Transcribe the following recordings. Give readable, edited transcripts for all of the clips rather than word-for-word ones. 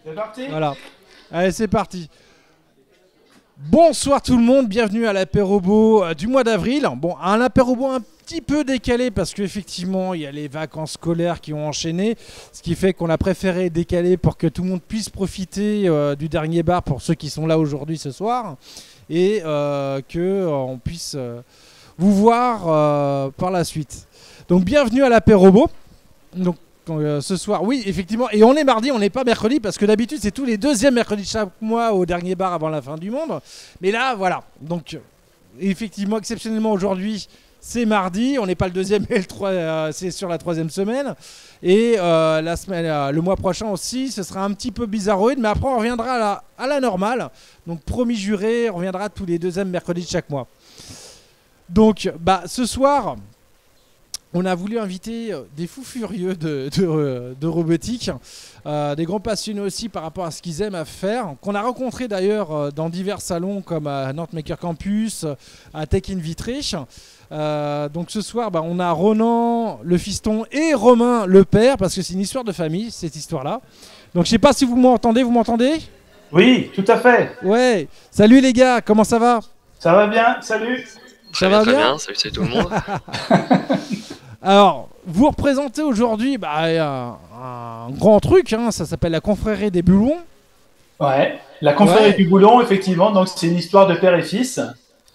C'est parti. Voilà. Allez, c'est parti. Bonsoir tout le monde, bienvenue à l'apérobo du mois d'avril. Bon, un apérobo un petit peu décalé parce qu'effectivement, il y a les vacances scolaires qui ont enchaîné, ce qui fait qu'on a préféré décaler pour que tout le monde puisse profiter du dernier bar pour ceux qui sont là aujourd'hui ce soir et qu'on puisse vous voir par la suite. Donc, bienvenue à l'apérobo. Donc, ce soir, oui, effectivement, et on est mardi, on n'est pas mercredi, parce que d'habitude c'est tous les deuxièmes mercredis de chaque mois au dernier bar avant la fin du monde. Mais là, voilà, donc effectivement, exceptionnellement aujourd'hui, c'est mardi, on n'est pas le deuxième et le 3, c'est sur la troisième semaine. Et la semaine, le mois prochain aussi, ce sera un petit peu bizarroïde, mais après on reviendra à la normale. Donc promis juré, on reviendra tous les deuxièmes mercredis de chaque mois. Donc, ce soir... on a voulu inviter des fous furieux de robotique, des grands passionnés aussi par rapport à ce qu'ils aiment à faire, qu'on a rencontrés d'ailleurs dans divers salons comme à Nantes Maker Campus, à Tech in Vitré. Donc ce soir, on a Ronan le fiston et Romain le père, parce que c'est une histoire de famille, cette histoire-là. Donc je sais pas si vous m'entendez, Oui, tout à fait. Ouais. Salut les gars, comment ça va? Ça va bien, salut. Très bien, salut tout le monde. Alors, vous représentez aujourd'hui un grand truc, hein, ça s'appelle la confrérie des Boulons. Ouais, la confrérie du Boulon, effectivement, donc c'est une histoire de père et fils.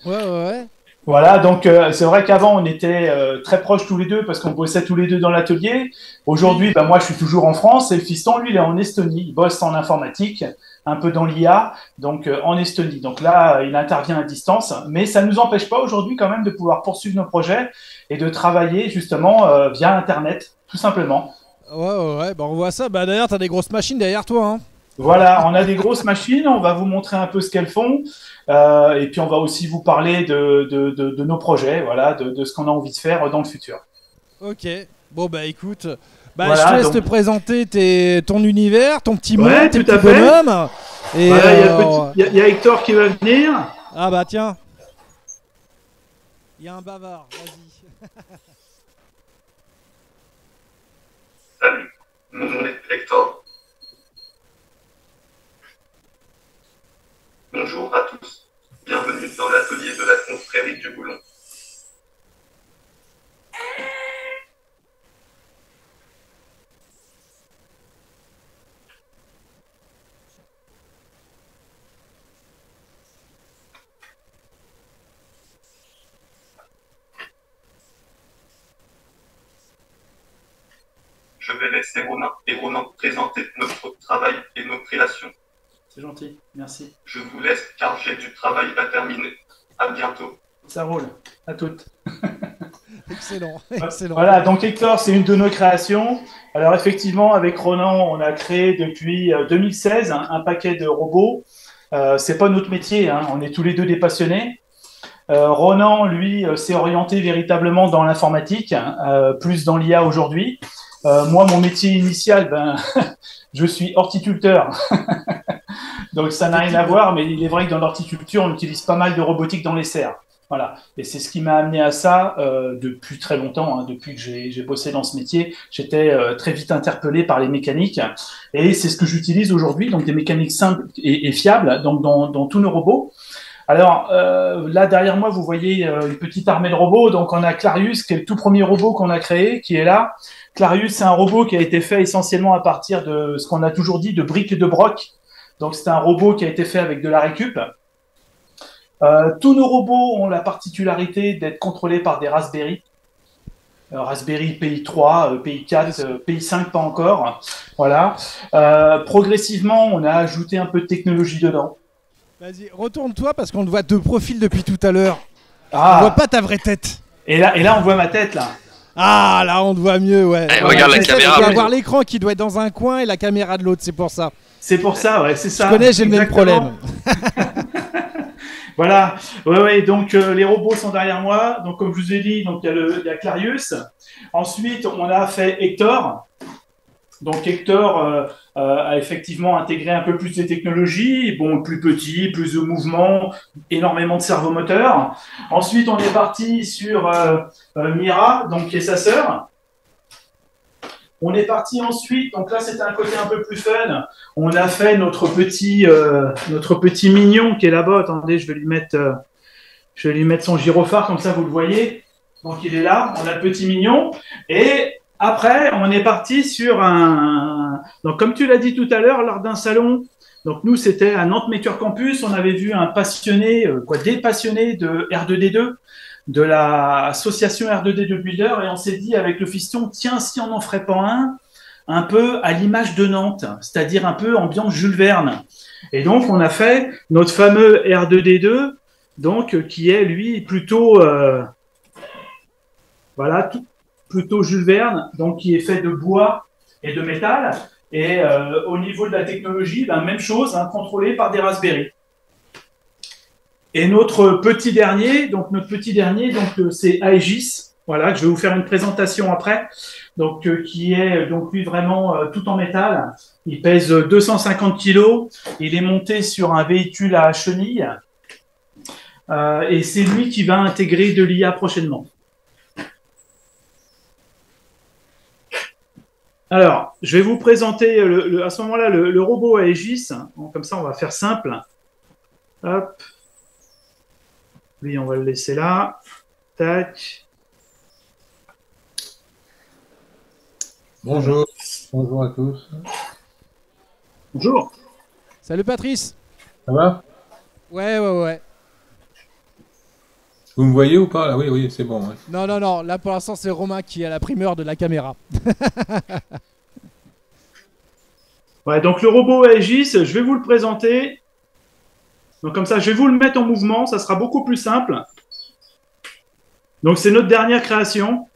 Ouais. Voilà, donc c'est vrai qu'avant on était très proches tous les deux parce qu'on bossait tous les deux dans l'atelier. Aujourd'hui, moi je suis toujours en France et le fiston, lui, il est en Estonie. Il bosse en informatique, un peu dans l'IA, donc en Estonie. Donc là, il intervient à distance, mais ça ne nous empêche pas aujourd'hui quand même de pouvoir poursuivre nos projets et de travailler justement via Internet, tout simplement. Ouais, on voit ça. D'ailleurs, tu as des grosses machines derrière toi, hein. Voilà, on a des grosses machines, on va vous montrer un peu ce qu'elles font, et puis on va aussi vous parler de nos projets, voilà, de ce qu'on a envie de faire dans le futur. Ok, bon écoute, Voilà, je te laisse te présenter ton univers, ton petit monde, tes petits bonhommes. Et voilà, il y a Hector qui va venir. Ah tiens, il y a un bavard, vas-y. Salut, mon nom est Hector. Bonjour à tous, bienvenue dans l'atelier de la confrérie du Boulon. Je vais laisser Ronan présenter notre travail et nos créations. C'est gentil, merci. Je vous laisse car j'ai du travail à terminer. À bientôt. Ça roule, à toutes. Excellent. Voilà, donc Hector, c'est une de nos créations. Alors effectivement, avec Ronan, on a créé depuis 2016 un paquet de robots. C'est pas notre métier, hein, on est tous les deux des passionnés. Ronan, lui, s'est orienté véritablement dans l'informatique, plus dans l'IA aujourd'hui. Moi, mon métier initial, je suis horticulteur. Donc ça n'a rien à voir, mais il est vrai que dans l'horticulture, on utilise pas mal de robotique dans les serres. Voilà, et c'est ce qui m'a amené à ça depuis très longtemps, hein, depuis que j'ai bossé dans ce métier. J'étais très vite interpellé par les mécaniques, et c'est ce que j'utilise aujourd'hui, donc des mécaniques simples et fiables donc dans tous nos robots. Alors là, derrière moi, vous voyez une petite armée de robots. Donc on a Clarius, qui est le tout premier robot qu'on a créé, qui est là. Clarius, c'est un robot qui a été fait essentiellement à partir de ce qu'on a toujours dit, de briques de broc. Donc c'est un robot qui a été fait avec de la récup. Tous nos robots ont la particularité d'être contrôlés par des Raspberry. Raspberry Pi 3, Pi 4, Pi 5 pas encore. Voilà. Progressivement, on a ajouté un peu de technologie dedans. Vas-y, retourne-toi parce qu'on te voit de profil depuis tout à l'heure. Ah. On voit pas ta vraie tête. Et là, on voit ma tête là. Ah, là, on te voit mieux, ouais. Regarde la caméra. Tu dois voir l'écran qui doit être dans un coin et la caméra de l'autre, c'est pour ça. C'est pour ça, ouais, c'est ça. Je connais, j'ai le même problème. Voilà, ouais, donc les robots sont derrière moi. Donc comme je vous ai dit, donc il y a Clarius. Ensuite, on a fait Hector. Donc Hector a effectivement intégré un peu plus de technologies, bon, plus petit, plus de mouvement, énormément de servomoteurs. Ensuite, on est parti sur Mira, donc qui est sa sœur. On est parti ensuite, donc là c'était un côté un peu plus fun. On a fait notre petit mignon qui est là-bas. Attendez, je vais lui mettre son gyrophare, comme ça vous le voyez. Donc il est là, on a le petit mignon. Et après, on est parti sur un... Donc comme tu l'as dit tout à l'heure, lors d'un salon, donc nous c'était à Nantes Maker Campus, on avait vu un passionné, des passionnés de R2D2, de l'association R2D2 Builder, et on s'est dit avec le fiston, tiens, si on n'en ferait pas un peu à l'image de Nantes, c'est-à-dire un peu ambiance Jules Verne. Et donc on a fait notre fameux R2D2, donc qui est lui plutôt... voilà, plutôt Jules Verne, donc qui est fait de bois et de métal. Et au niveau de la technologie, même chose, contrôlé par des Raspberry. Et notre petit dernier, c'est Aegis, voilà, que je vais vous faire une présentation après, donc qui est donc lui vraiment tout en métal. Il pèse 250 kg, il est monté sur un véhicule à chenilles, et c'est lui qui va intégrer de l'IA prochainement. Alors, je vais vous présenter à ce moment-là le robot Aegis. Bon, comme ça, on va faire simple. Hop. Lui, on va le laisser là. Tac. Bonjour. Bonjour à tous. Bonjour. Salut Patrice. Ça va? Ouais. Vous me voyez ou pas là? Oui, c'est bon. Ouais. Non. Là, pour l'instant, c'est Romain qui a la primeur de la caméra. Ouais, donc le robot Aegis, je vais vous le présenter. Donc comme ça, je vais vous le mettre en mouvement, ça sera beaucoup plus simple. Donc c'est notre dernière création.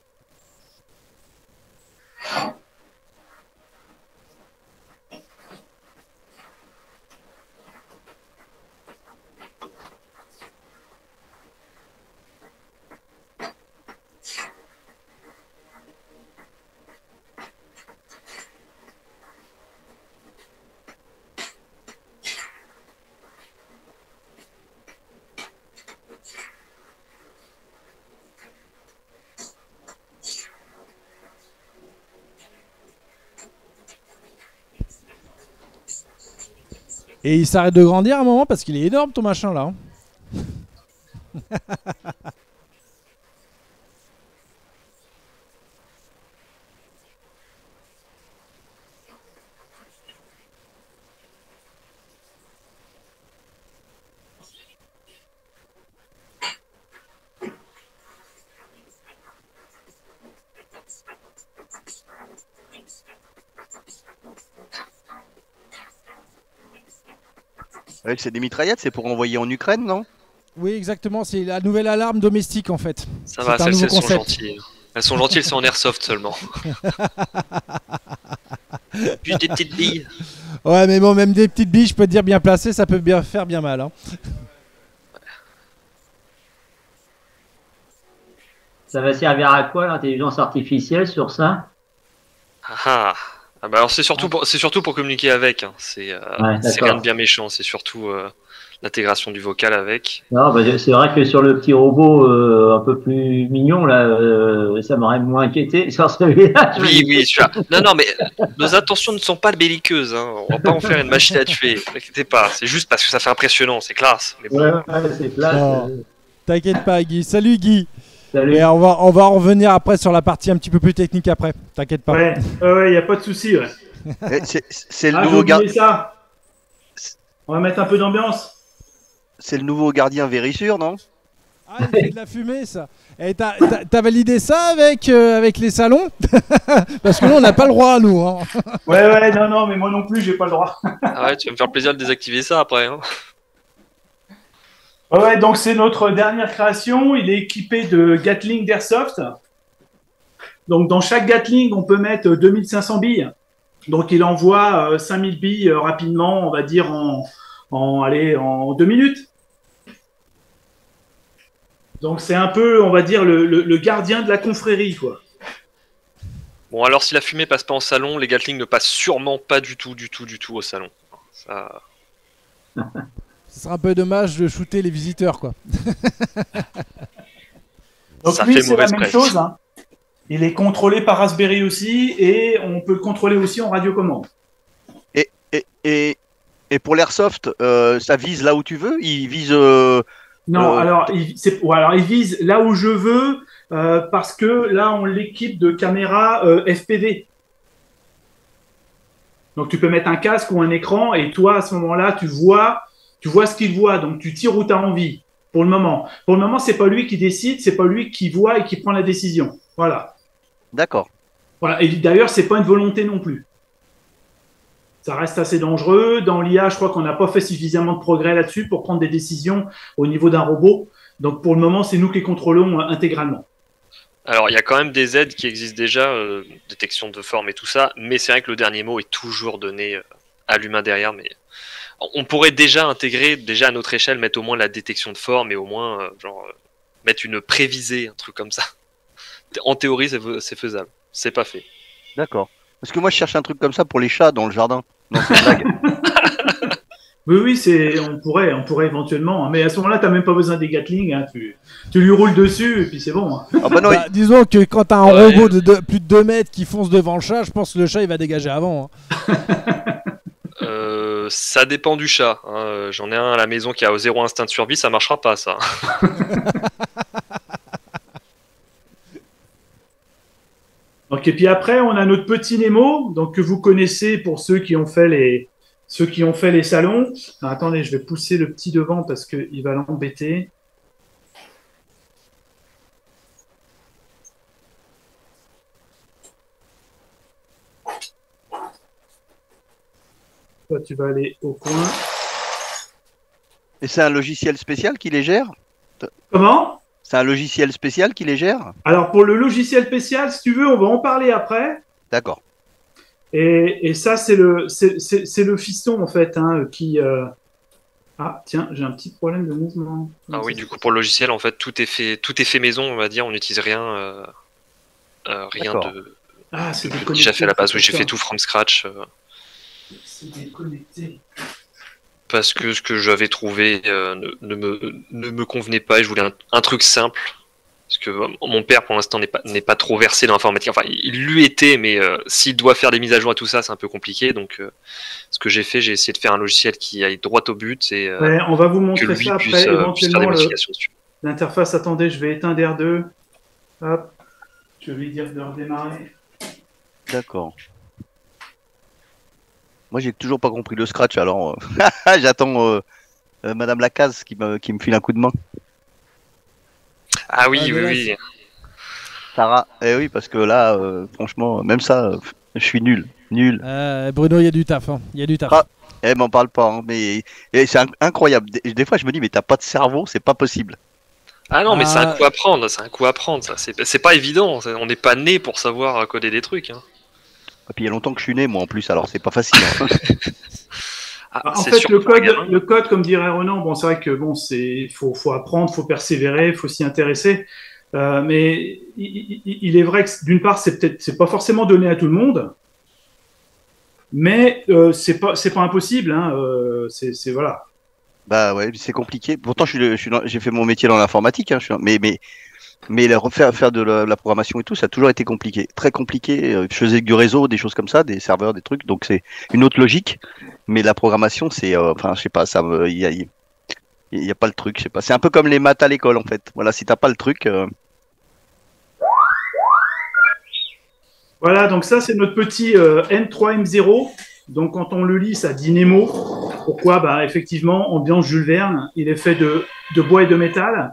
Et il s'arrête de grandir à un moment parce qu'il est énorme ton machin là. Ouais, c'est des mitraillettes, c'est pour envoyer en Ukraine, non? Oui, exactement, c'est la nouvelle alarme domestique en fait. Ça va, celles-ci elles sont gentilles. Elles sont gentilles, elles sont en airsoft seulement. Juste des petites billes. Ouais, mais bon, même des petites billes, je peux te dire bien placées, ça peut bien faire bien mal. Hein. Ça va servir à quoi l'intelligence artificielle sur ça? Ah bah alors c'est surtout pour communiquer avec. Hein. C'est rien de bien méchant. C'est surtout l'intégration du vocal avec. Non, bah, c'est vrai que sur le petit robot un peu plus mignon là, ça m'aurait moins inquiété sur celui-là. Oui, celui-là. Non, mais nos intentions ne sont pas belliqueuses. Hein. On va pas en faire une machine à tuer. Ne t'inquiétez pas. C'est juste parce que ça fait impressionnant. C'est classe. Mais bon. Ouais, c'est classe. T'inquiète pas, Guy. Salut, Guy. Salut. Et on va en revenir après sur la partie un petit peu plus technique après. T'inquiète pas. Ouais, il n'y a pas de souci. Ouais. C'est le nouveau gardien. On va mettre un peu d'ambiance. C'est le nouveau gardien Vérissure, non? Ah, il fait de la fumée, ça. Et t'as validé ça avec les salons? Parce que nous, on n'a pas le droit, nous. Hein. Ouais, non, mais moi non plus, j'ai pas le droit. Ah ouais, tu vas me faire plaisir de désactiver ça après. Hein. Ouais, donc c'est notre dernière création. Il est équipé de Gatling d'Airsoft. Donc dans chaque Gatling, on peut mettre 2500 billes. Donc il envoie 5000 billes rapidement, on va dire en 2 minutes. Donc c'est un peu, on va dire, le gardien de la confrérie, quoi. Bon, alors si la fumée passe pas en salon, les Gatling ne passent sûrement pas du tout au salon. Ça... Ce sera un peu dommage de shooter les visiteurs, quoi. Donc ça lui, fait c'est la même chose. Hein. Il est contrôlé par Raspberry aussi et on peut le contrôler aussi en radiocommande. Et pour l'airsoft, ça vise là où tu veux? Il vise. Non, alors il vise là où je veux parce que là on l'équipe de caméras FPV. Donc tu peux mettre un casque ou un écran et toi à ce moment-là tu vois ce qu'il voit, donc tu tires où tu as envie. Pour le moment, c'est pas lui qui décide, c'est pas lui qui voit et qui prend la décision. Voilà. D'accord. Voilà. Et d'ailleurs, c'est pas une volonté non plus. Ça reste assez dangereux. Dans l'IA, je crois qu'on n'a pas fait suffisamment de progrès là-dessus pour prendre des décisions au niveau d'un robot. Donc pour le moment, c'est nous qui les contrôlons intégralement. Alors, il y a quand même des aides qui existent déjà, détection de forme et tout ça, mais c'est vrai que le dernier mot est toujours donné à l'humain derrière. Mais on pourrait déjà intégrer, à notre échelle, mettre au moins la détection de forme et au moins mettre une prévisée, un truc comme ça. En théorie, c'est faisable. C'est pas fait. D'accord. Parce que moi, je cherche un truc comme ça pour les chats dans le jardin. Non, c'est une blague. Oui, on pourrait éventuellement. Mais à ce moment-là, tu n'as même pas besoin des Gatling. Hein, tu lui roules dessus et puis c'est bon. Hein. Ah bah non, disons que quand tu as un robot de plus de 2 mètres qui fonce devant le chat, je pense que le chat il va dégager avant. Hein. Ça dépend du chat. Hein. J'en ai un à la maison qui a 0 instinct de survie, ça marchera pas ça. Donc, et puis après, on a notre petit Nemo, donc que vous connaissez pour ceux qui ont fait les salons. Alors, attendez, je vais pousser le petit devant parce qu'il va l'embêter. Toi, tu vas aller au coin. Et c'est un logiciel spécial qui les gère? Comment? C'est un logiciel spécial qui les gère? Alors, pour le logiciel spécial, si tu veux, on va en parler après. D'accord. Et ça, c'est le fiston, en fait, hein, qui... Ah, tiens, j'ai un petit problème de mouvement. Ah oui, du coup, pour le logiciel, en fait, tout est fait maison, on va dire. On n'utilise rien de... Ah, c'est déconnecté. Déjà fait à la base, oui, j'ai fait tout from scratch. C'est déconnecté. Parce que ce que j'avais trouvé ne me convenait pas et je voulais un truc simple. Parce que mon père, pour l'instant, n'est pas trop versé dans l'informatique. Enfin, il lui était, mais s'il doit faire des mises à jour à tout ça, c'est un peu compliqué. Donc, ce que j'ai fait, j'ai essayé de faire un logiciel qui aille droit au but. Et, on va vous montrer que lui ça puisse, après, puisse éventuellement, faire des modifications dessus. L'interface, attendez, je vais éteindre R2. Hop, je vais lui dire de redémarrer. D'accord. Moi, j'ai toujours pas compris le scratch, alors j'attends Madame Lacaze qui me file un coup de main. Ah oui, oui. Sarah, eh oui, parce que là, franchement, même ça, je suis nul. Bruno, il y a du taf. Hein. Il y a du taf. Ah, m'en parle pas, hein, mais c'est incroyable. Des fois, je me dis, mais t'as pas de cerveau, c'est pas possible. Ah non, mais c'est un coup à prendre, ça. C'est pas évident. On n'est pas né pour savoir coder des trucs. Hein. Et puis il y a longtemps que je suis né, moi en plus, alors c'est pas facile. Hein. En fait, le code, comme dirait Ronan, bon, c'est vrai que bon, faut apprendre, faut persévérer, faut s'y intéresser. Mais il est vrai que d'une part, c'est pas forcément donné à tout le monde, mais c'est pas impossible. Hein, c'est voilà. Bah ouais, c'est compliqué. Pourtant, j'ai fait mon métier dans l'informatique, hein, mais faire de la programmation et tout, ça a toujours été compliqué, très compliqué. Je faisais du réseau, des choses comme ça, des serveurs, des trucs, donc c'est une autre logique. Mais la programmation, c'est, enfin, je sais pas, il y a pas le truc, je sais pas. C'est un peu comme les maths à l'école, en fait. Voilà, si t'as pas le truc. Voilà, donc ça, c'est notre petit N3M0. Donc, quand on le lit, ça dit Nemo. Pourquoi? Bah, effectivement, ambiance Jules Verne. Il est fait de bois et de métal.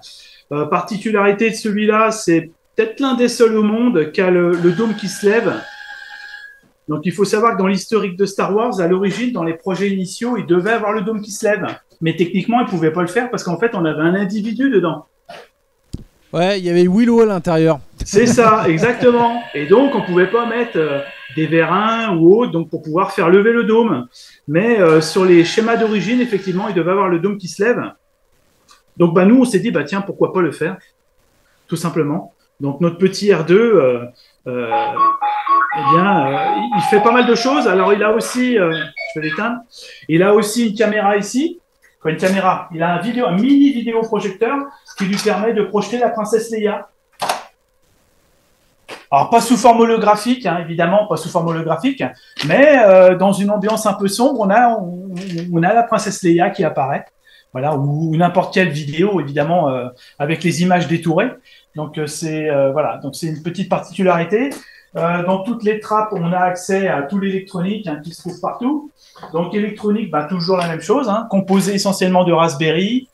Particularité de celui-là, c'est peut-être l'un des seuls au monde qui a le dôme qui se lève. Donc, il faut savoir que dans l'historique de Star Wars, à l'origine, dans les projets initiaux, il devait avoir le dôme qui se lève. Mais techniquement, il ne pouvait pas le faire parce qu'en fait, on avait un individu dedans. Ouais, il y avait Willow à l'intérieur. C'est ça, exactement. Et donc, on ne pouvait pas mettre des vérins ou autre donc pour pouvoir faire lever le dôme. Mais sur les schémas d'origine, effectivement, il devait avoir le dôme qui se lève. Donc, bah, nous, on s'est dit, bah, tiens, pourquoi pas le faire, tout simplement. Donc, notre petit R2, il fait pas mal de choses. Alors, il a aussi, je vais l'éteindre, il a aussi une caméra ici. Quoi, une caméra? Il a un mini vidéoprojecteur qui lui permet de projeter la princesse Leia. Alors, pas sous forme holographique, hein, évidemment, pas sous forme holographique, mais dans une ambiance un peu sombre, on a la princesse Leia qui apparaît, voilà, ou n'importe quelle vidéo, évidemment, avec les images détourées. Donc, voilà, donc c'est une petite particularité. Dans toutes les trappes, on a accès à tout l'électronique hein, qui se trouve partout. Donc, électronique, bah, toujours la même chose, hein, composé essentiellement de Raspberry.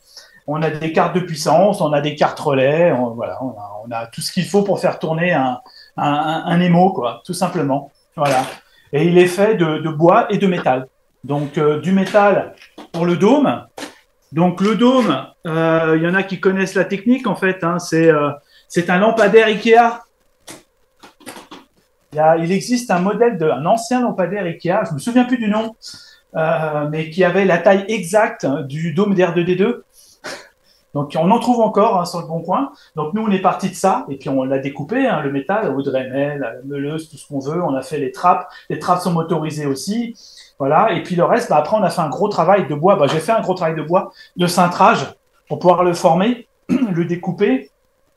On a des cartes de puissance, on a des cartes relais, voilà, on a tout ce qu'il faut pour faire tourner un émo, quoi, tout simplement. Voilà. Et il est fait de bois et de métal. Donc, du métal pour le dôme. Donc, le dôme, il y en a qui connaissent la technique, en fait. Hein, c'est un lampadaire Ikea. Il existe un modèle d'un ancien lampadaire Ikea, je ne me souviens plus du nom, mais qui avait la taille exacte du dôme d'R2D2. Donc, on en trouve encore hein, sur le Bon Coin. Donc, nous, on est parti de ça, et puis on l'a découpé, hein, le métal, au Dremel, la meuleuse, tout ce qu'on veut. On a fait les trappes. Les trappes sont motorisées aussi. Voilà. Et puis le reste, bah, après, on a fait un gros travail de bois. Bah, j'ai fait un gros travail de bois, de cintrage, pour pouvoir le former, le découper,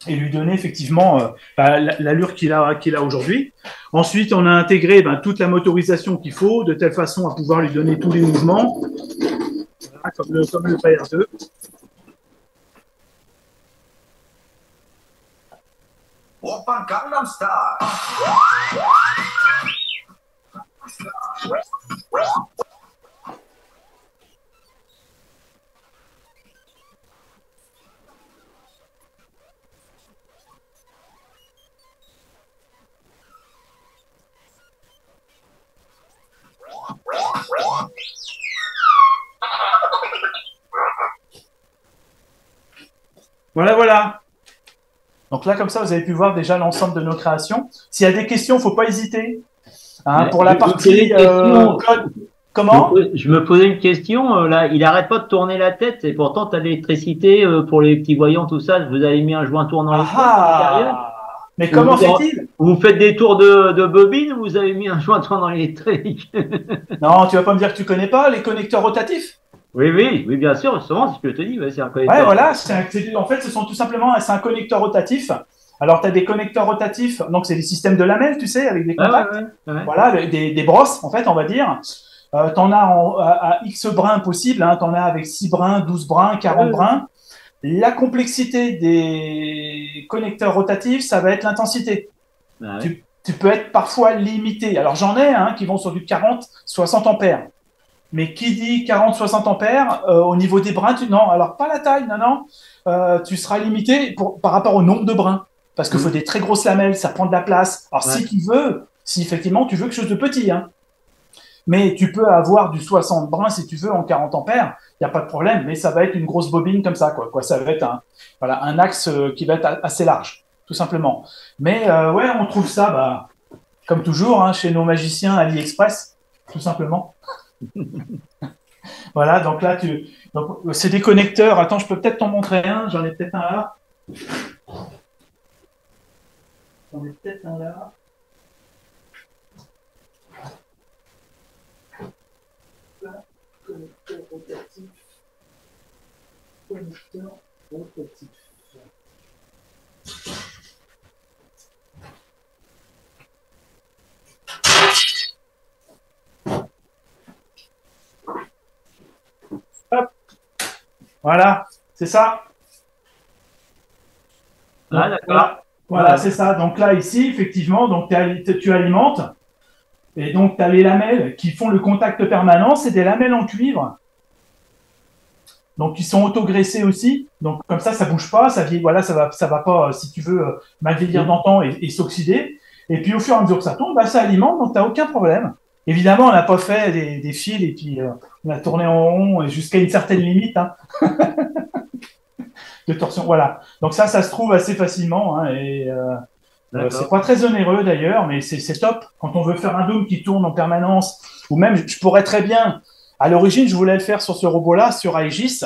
et lui donner effectivement l'allure qu'il a aujourd'hui. Ensuite, on a intégré toute la motorisation qu'il faut, de telle façon à pouvoir lui donner tous les mouvements, voilà, comme le PR2. Oppa Gangnam Style. Voilà, voilà. Donc là, comme ça, vous avez pu voir déjà l'ensemble de nos créations. S'il y a des questions, il ne faut pas hésiter. Hein, pour la partie code. Comment? Je me posais une question. Là, il n'arrête pas de tourner la tête et pourtant, tu as l'électricité pour les petits voyants, tout ça. Vous avez mis un joint tournant électrique. Mais comment fait-il? Vous faites des tours de bobine ou vous avez mis un joint tournant électrique? Non, tu vas pas me dire que tu connais pas les connecteurs rotatifs? Oui, bien sûr, justement, c'est ce que je te dis, c'est un connecteur. Ouais, voilà, en fait, ce sont tout simplement, c'est un connecteur rotatif. Alors, tu as des connecteurs rotatifs, donc c'est des systèmes de lamelles, tu sais, avec des contacts. Ouais. Voilà, des brosses, en fait, on va dire. Tu en as à X brins possibles, hein, tu en as avec 6 brins, 12 brins, 40 brins. La complexité des connecteurs rotatifs, ça va être l'intensité. Tu peux être parfois limité. Alors, j'en ai qui vont sur du 40, 60 ampères. Mais qui dit 40-60 ampères au niveau des brins, non, alors pas la taille, non. Tu seras limité par rapport au nombre de brins. Parce qu'il faut des très grosses lamelles, ça prend de la place. Alors si effectivement tu veux quelque chose de petit, hein. Mais tu peux avoir du 60 brins si tu veux en 40 ampères, il n'y a pas de problème, mais ça va être une grosse bobine comme ça, quoi. Ça va être un axe qui va être assez large, tout simplement. Mais on trouve ça, comme toujours, hein, chez nos magiciens AliExpress, tout simplement. Voilà, donc là, c'est des connecteurs. Attends, je peux peut-être t'en montrer un. J'en ai peut-être un là. Là, connecteur rotatif. Hop. Voilà, c'est ça. Ah, d'accord. Voilà, c'est ça. Donc là, ici, effectivement, donc tu alimentes. Et donc, tu as les lamelles qui font le contact permanent. C'est des lamelles en cuivre. Donc, ils sont autograissés aussi. Donc, comme ça ne bouge pas. Ça va pas, si tu veux, mal vieillir dans le temps et s'oxyder. Et puis, au fur et à mesure que ça tombe, ça alimente. Donc, tu n'as aucun problème. Évidemment, on n'a pas fait des fils et puis on a tourné en rond jusqu'à une certaine limite de torsion. Voilà. Donc ça se trouve assez facilement et c'est pas très onéreux d'ailleurs, mais c'est top quand on veut faire un dôme qui tourne en permanence. Ou même, je pourrais très bien. À l'origine, je voulais le faire sur ce robot-là, sur Aegis.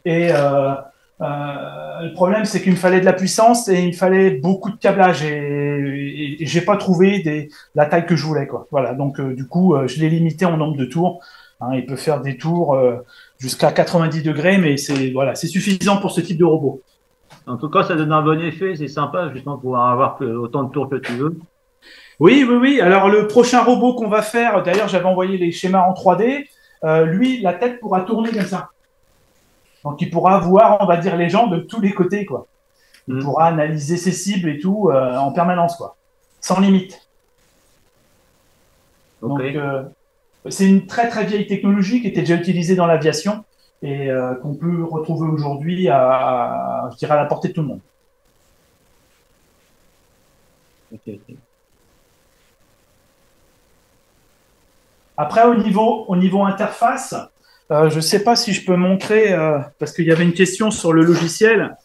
Et le problème, c'est qu'il me fallait de la puissance et il me fallait beaucoup de câblage et j'ai pas trouvé la taille que je voulais, quoi. Voilà. Donc, du coup, je l'ai limité en nombre de tours. Hein, il peut faire des tours jusqu'à 90 degrés, mais c'est suffisant pour ce type de robot. En tout cas, ça donne un bon effet. C'est sympa, justement, pour pouvoir avoir autant de tours que tu veux. Oui, oui, oui. Alors, le prochain robot qu'on va faire, d'ailleurs, j'avais envoyé les schémas en 3D. Lui, la tête pourra tourner comme ça. Donc, il pourra voir, on va dire, les gens de tous les côtés, quoi. Il pourra analyser ses cibles et tout en permanence, quoi. Sans limite. Okay. Donc, c'est une très, très vieille technologie qui était déjà utilisée dans l'aviation et qu'on peut retrouver aujourd'hui je dirais, à la portée de tout le monde. Okay. Après, au niveau interface, je ne sais pas si je peux montrer, parce qu'il y avait une question sur le logiciel.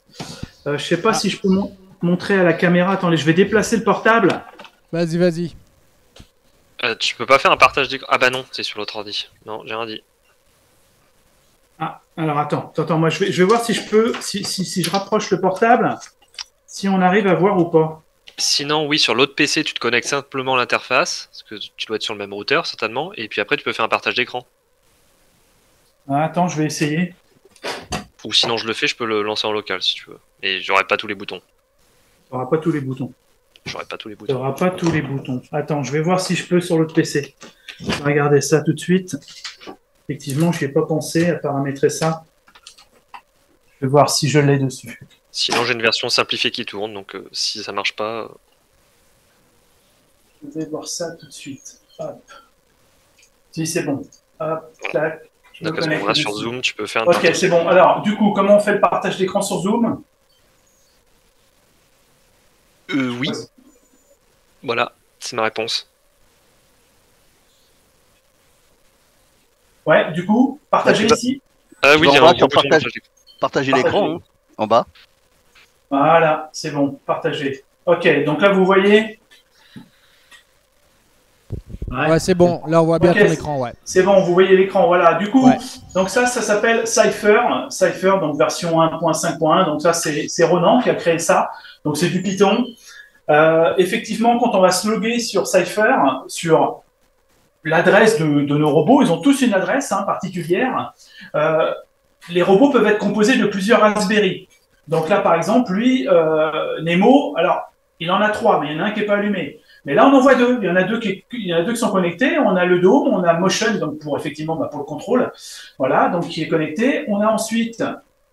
Je ne sais pas si je peux montrer à la caméra. Attendez, je vais déplacer le portable. Vas-y, vas-y. Tu peux pas faire un partage d'écran. Ah bah non, c'est sur l'autre ordi. Non, j'ai rien dit. Ah, alors attends, moi je vais voir si je peux, si je rapproche le portable, si on arrive à voir ou pas. Sinon, oui, sur l'autre PC, tu te connectes simplement à l'interface, parce que tu dois être sur le même routeur, certainement, et puis après, tu peux faire un partage d'écran. Ah, attends, je vais essayer. Ou sinon, je le fais, je peux le lancer en local, si tu veux. Mais j'aurai pas tous les boutons. Tu n'auras pas tous les boutons. J'aurai pas tous les Tu boutons. n'auras pas tous les boutons. Attends, je vais voir si je peux sur l'autre PC. Je vais regarder ça tout de suite. Effectivement, je n'y ai pas pensé à paramétrer ça. Je vais voir si je l'ai dessus. Sinon, j'ai une version simplifiée qui tourne, donc si ça marche pas... Je vais voir ça tout de suite. Hop. Si, c'est bon. Hop, tac. Donc à ce moment-là, sur Zoom, tu peux faire un... Ok, c'est bon. Alors, du coup, comment on fait le partage d'écran sur Zoom? Oui. Voilà, c'est ma réponse. Ouais, du coup, partager ici. Oui, il y a un gros bouton partage d'écran. Partager l'écran, hein, en bas. Voilà, c'est bon, partager. Ok, donc là, vous voyez. Ouais, c'est bon. Là, on voit bien Ok, ton écran, ouais. C'est bon, vous voyez l'écran, voilà. Du coup, Ouais. donc ça s'appelle Cypher. Cypher, donc version 1.5.1. Donc ça, c'est Ronan qui a créé ça. Donc c'est du Python. Effectivement, quand on va se loguer sur Cypher, sur l'adresse de nos robots, ils ont tous une adresse particulière. Les robots peuvent être composés de plusieurs Raspberry. Donc là, par exemple, lui, Nemo, alors, il en a 3, mais il y en a un qui n'est pas allumé. Mais là, on en voit 2. Il y en a deux qui sont connectés. On a le Dome, on a Motion, donc pour effectivement pour le contrôle. Voilà, donc qui est connecté. On a ensuite,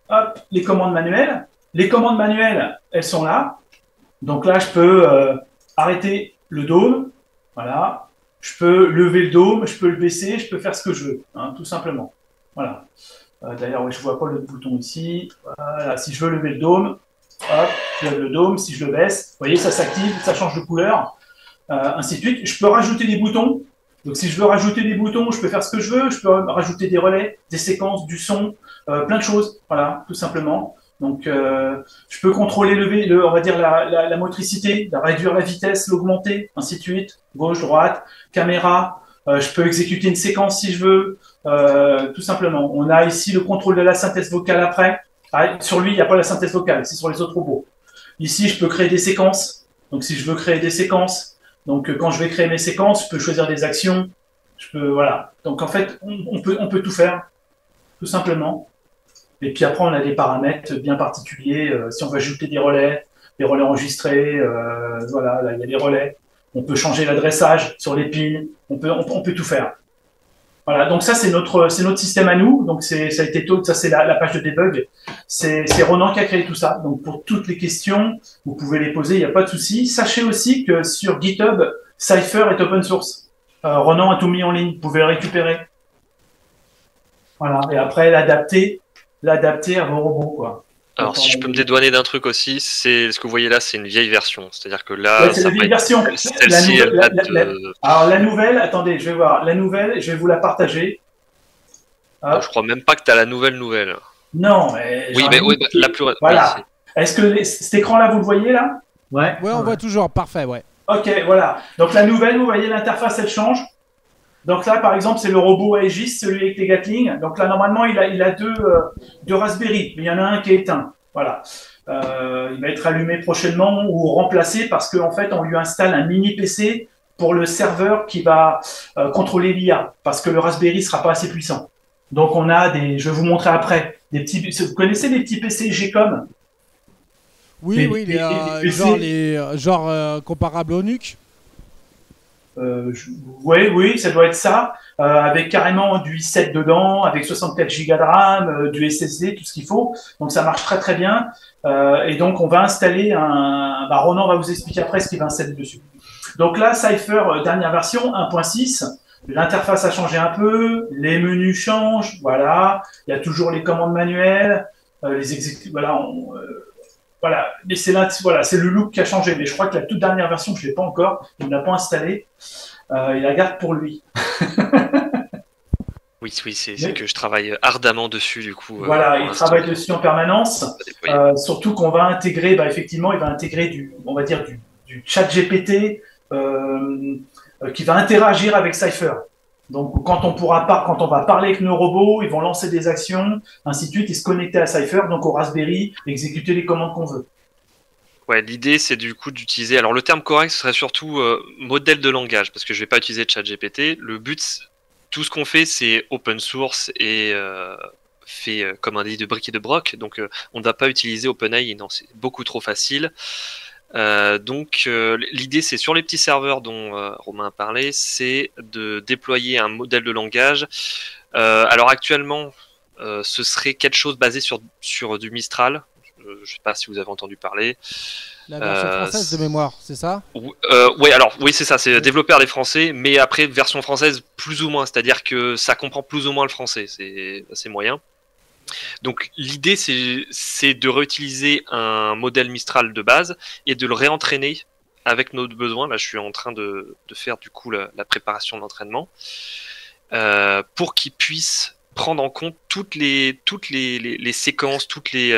hop, les commandes manuelles. Les commandes manuelles, elles sont là. Donc là, je peux arrêter le Dome. Voilà. Je peux lever le Dome, je peux le baisser, je peux faire ce que je veux, tout simplement. Voilà. D'ailleurs, oui, je ne vois pas le bouton ici. Voilà. Si je veux lever le Dome, hop, je lève le Dome. Si je le baisse, vous voyez, ça s'active, ça change de couleur. Ainsi de suite. Je peux rajouter des boutons. Donc, si je veux rajouter des boutons, je peux faire ce que je veux. Je peux rajouter des relais, des séquences, du son, plein de choses. Voilà, tout simplement. Donc, je peux contrôler on va dire la motricité, réduire la vitesse, l'augmenter, ainsi de suite. Gauche, droite, caméra. Je peux exécuter une séquence si je veux. Tout simplement. On a ici le contrôle de la synthèse vocale après. Sur lui, il n'y a pas la synthèse vocale. C'est sur les autres robots. Ici, je peux créer des séquences. Donc, si je veux créer des séquences, donc quand je vais créer mes séquences, je peux choisir des actions. Voilà. Donc, en fait, on peut tout faire, tout simplement. Et puis après, on a des paramètres bien particuliers. Si on veut ajouter des relais enregistrés, voilà, là, il y a des relais. On peut changer l'adressage sur les pins. On peut tout faire. Voilà, donc ça c'est notre système à nous. Donc ça a été ça c'est la page de debug. C'est Ronan qui a créé tout ça. Donc pour toutes les questions, vous pouvez les poser, il n'y a pas de souci. Sachez aussi que sur GitHub, Cypher est open source. Ronan a tout mis en ligne, vous pouvez le récupérer. Voilà, et après l'adapter à vos robots, quoi. Alors, si je peux me dédouaner d'un truc aussi, c'est ce que vous voyez là, c'est une vieille version. C'est-à-dire que là, ouais, c'est la vieille version. Celle-ci, elle date de... Alors, la nouvelle, attendez, je vais voir. La nouvelle, je vais vous la partager. Ah. Je crois même pas que tu as la nouvelle. Non, mais. Oui, mais la plus. Voilà. Oui, est-ce que cet écran-là, vous le voyez là? Ouais. Ouais, on voit toujours. Parfait, ouais. Ok, voilà. Donc, la nouvelle, vous voyez, l'interface, elle change. Donc là, par exemple, c'est le robot Aegis, celui avec les Gatling. Donc là, normalement, il a deux Raspberry, mais il y en a un qui est éteint. Voilà. Il va être allumé prochainement ou remplacé parce qu'en fait, on lui installe un mini PC pour le serveur qui va contrôler l'IA parce que le Raspberry sera pas assez puissant. Donc on a je vais vous montrer après, vous connaissez les petits PC GCOM? Oui, oui, genre comparable au NUC. Oui, ça doit être ça, avec carrément du i7 dedans, avec 64 Go de RAM, du SSD, tout ce qu'il faut. Donc ça marche très très bien. Et donc on va installer Ronan va vous expliquer après ce qu'il va installer dessus. Donc là, Cypher, dernière version 1.6. L'interface a changé un peu, les menus changent, voilà. Il y a toujours les commandes manuelles, voilà, mais c'est le look qui a changé. Mais je crois que la toute dernière version, je ne l'ai pas encore, il ne l'a pas installée. Il la garde pour lui. Oui, c'est que je travaille ardemment dessus, du coup. Voilà, il travaille dessus en permanence. Surtout qu'on va intégrer, effectivement, il va intégrer du chat GPT qui va interagir avec Cypher. Donc, quand on va parler avec nos robots, ils vont lancer des actions, ainsi de suite, et se connecter à Cypher, donc au Raspberry, exécuter les commandes qu'on veut. Ouais, l'idée, c'est du coup d'utiliser. Alors, le terme correct, ce serait surtout modèle de langage, parce que je vais pas utiliser ChatGPT. Le but, tout ce qu'on fait, c'est open source et fait, comme on dit, de briques et de broc. Donc, on ne va pas utiliser OpenAI, non, c'est beaucoup trop facile. Donc l'idée c'est sur les petits serveurs dont Romain a parlé, c'est de déployer un modèle de langage. Alors actuellement ce serait quelque chose basé sur du Mistral. Je ne sais pas si vous avez entendu parler. La version française de mémoire, c'est ça? Oui, c'est ça, c'est développé par les Français, mais après version française plus ou moins, c'est-à-dire que ça comprend plus ou moins le français, c'est assez moyen. Donc l'idée c'est de réutiliser un modèle Mistral de base et de le réentraîner avec nos besoins. Là je suis en train de faire du coup la préparation de l'entraînement pour qu'il puisse prendre en compte toutes les séquences, toutes les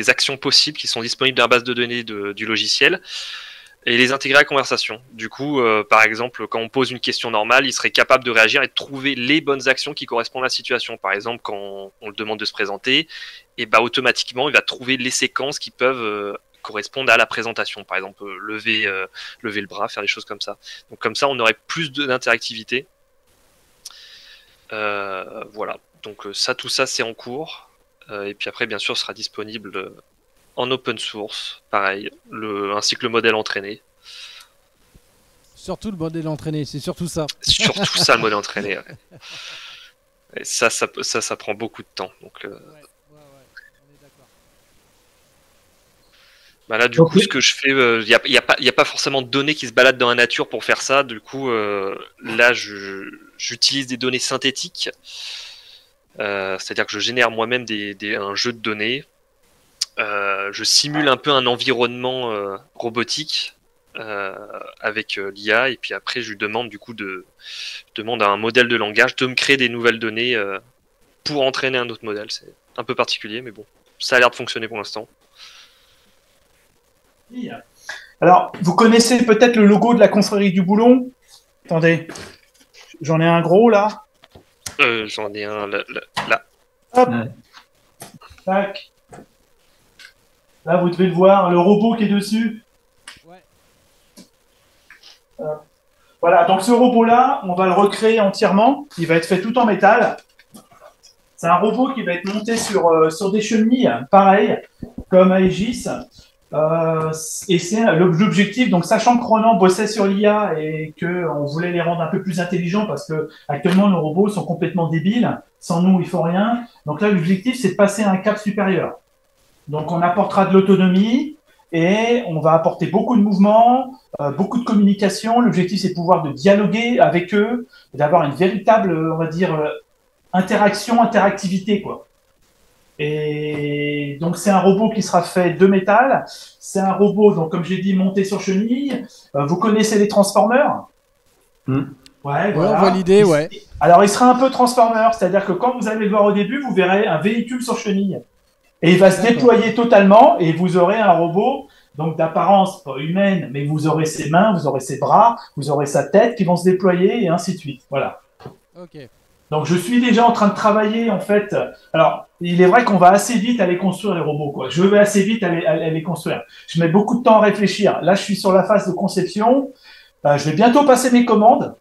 actions possibles qui sont disponibles dans la base de données du logiciel et les intégrer à la conversation. Du coup, par exemple, quand on pose une question normale, il serait capable de réagir et de trouver les bonnes actions qui correspondent à la situation. Par exemple, quand on le demande de se présenter, et automatiquement, il va trouver les séquences qui peuvent correspondre à la présentation. Par exemple, lever le bras, faire des choses comme ça. Donc comme ça, on aurait plus d'interactivité. Voilà. Donc tout ça, c'est en cours. Et puis après, bien sûr, sera disponible en open source, pareil, ainsi que le modèle entraîné. Surtout le modèle entraîné, c'est surtout ça. Surtout ça, le modèle entraîné. Ouais. Et ça prend beaucoup de temps. Donc, on est d'accord. Là, du coup, ce que je fais, il n'y a pas forcément de données qui se baladent dans la nature pour faire ça. Du coup, là, j'utilise des données synthétiques. C'est-à-dire que je génère moi-même un jeu de données. Je simule un peu un environnement robotique avec l'IA et puis après je lui demande demande à un modèle de langage de me créer des nouvelles données pour entraîner un autre modèle. C'est un peu particulier mais bon, ça a l'air de fonctionner pour l'instant. Alors, vous connaissez peut-être le logo de la confrérie du Boulon? Attendez, j'en ai un gros là. J'en ai un là. Hop. Ouais. Tac. Là, vous devez le voir, le robot qui est dessus. Ouais. Voilà, donc ce robot-là, on va le recréer entièrement. Il va être fait tout en métal. C'est un robot qui va être monté sur des chenilles, pareil, comme Aegis. Et c'est l'objectif, donc sachant que Ronan bossait sur l'IA et qu'on voulait les rendre un peu plus intelligents parce que actuellement nos robots sont complètement débiles. Sans nous, ils font rien. Donc là, l'objectif, c'est de passer à un cap supérieur. Donc, on apportera de l'autonomie et on va apporter beaucoup de mouvement, beaucoup de communication. L'objectif, c'est de pouvoir dialoguer avec eux, d'avoir une véritable, on va dire, interactivité, quoi. Et donc, c'est un robot qui sera fait de métal. C'est un robot, donc, comme j'ai dit, monté sur chenille. Vous connaissez les Transformers? Ouais, voilà. On voit l'idée, ouais. Alors, il sera un peu Transformer, c'est-à-dire que quand vous allez le voir au début, vous verrez un véhicule sur chenille. Et il va se déployer totalement et vous aurez un robot donc d'apparence pas humaine, mais vous aurez ses mains, vous aurez ses bras, vous aurez sa tête qui vont se déployer et ainsi de suite. Voilà. Ok. Donc je suis déjà en train de travailler en fait. Alors il est vrai qu'on va assez vite aller construire les robots, quoi. Je vais assez vite aller les construire. Je mets beaucoup de temps à réfléchir. Là je suis sur la phase de conception. Je vais bientôt passer mes commandes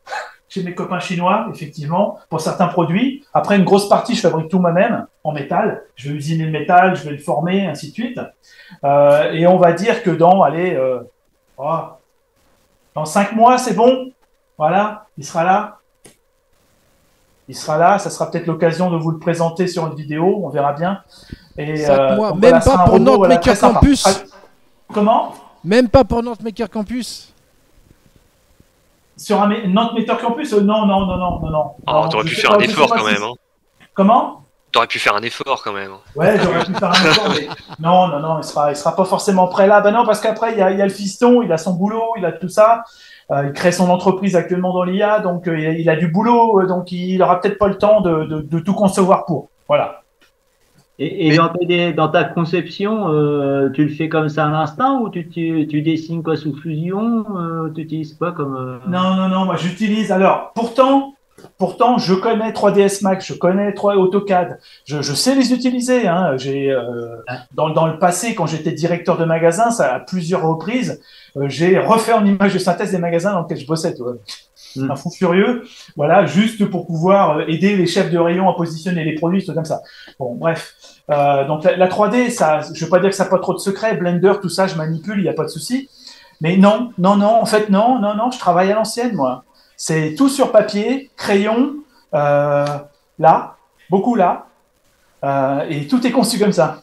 chez mes copains chinois, effectivement, pour certains produits. Après, une grosse partie, je fabrique tout moi-même en métal. Je vais usiner le métal, je vais le former, ainsi de suite. Et on va dire que dans 5 mois, c'est bon. Voilà, il sera là. Il sera là. Ça sera peut-être l'occasion de vous le présenter sur une vidéo. On verra bien. Et, 5 mois, donc même voilà, ce sera pas un pour robot, Nantes voilà, Maker très sympa. Campus. Comment? Même pas pour Nantes Maker Campus. Sur un Nantes Maker Campus? Non. Oh, t'aurais pu faire un effort quand même. Hein. Comment? T'aurais pu faire un effort quand même. Ouais, j'aurais pu faire un effort, mais non, il sera pas forcément prêt là. Ben non, parce qu'après, il y a le fiston, il a son boulot, il a tout ça. Il crée son entreprise actuellement dans l'IA, donc il a du boulot, donc il aura peut-être pas le temps de tout concevoir pour. Voilà. Et dans ta conception, tu le fais comme ça à l'instinct ou tu dessines quoi sous Fusion? Tu utilises quoi comme Non, moi j'utilise. Alors, pourtant, je connais 3ds Max, je connais AutoCAD, je sais les utiliser. Hein. Dans le passé, quand j'étais directeur de magasin, ça à plusieurs reprises, j'ai refait en image de synthèse des magasins dans lesquels je bossais. Tu vois. Un fou furieux, voilà, juste pour pouvoir aider les chefs de rayon à positionner les produits, tout comme ça. Bon, bref. Donc la 3D, ça, je veux pas dire que ça n'a pas trop de secrets. Blender, tout ça, je manipule, il n'y a pas de souci. Mais non, en fait, non, je travaille à l'ancienne, moi. C'est tout sur papier, crayon, là, beaucoup là, et tout est conçu comme ça.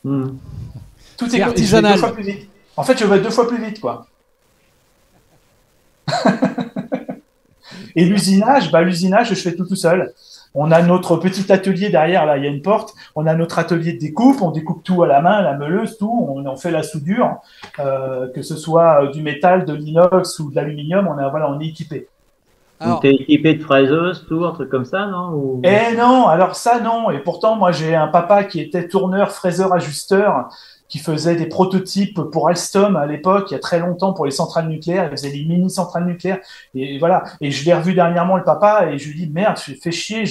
Tout est artisanal. 2 fois plus vite. En fait, je vais 2 fois plus vite, quoi. Et l'usinage, je fais tout seul. On a notre petit atelier derrière, là, il y a une porte. On a notre atelier de découpe. On découpe tout à la main, la meuleuse, tout. On fait la soudure, que ce soit du métal, de l'inox ou de l'aluminium. On est équipé. Alors, t'es équipé de fraiseuses, tout, un truc comme ça, non? Eh non, alors ça, non. Et pourtant, moi, j'ai un papa qui était tourneur, fraiseur, ajusteur, qui faisait des prototypes pour Alstom à l'époque, il y a très longtemps, pour les centrales nucléaires. Il faisait des mini centrales nucléaires. Et voilà. Et je l'ai revu dernièrement, le papa, et je lui dis, merde, je fais chier,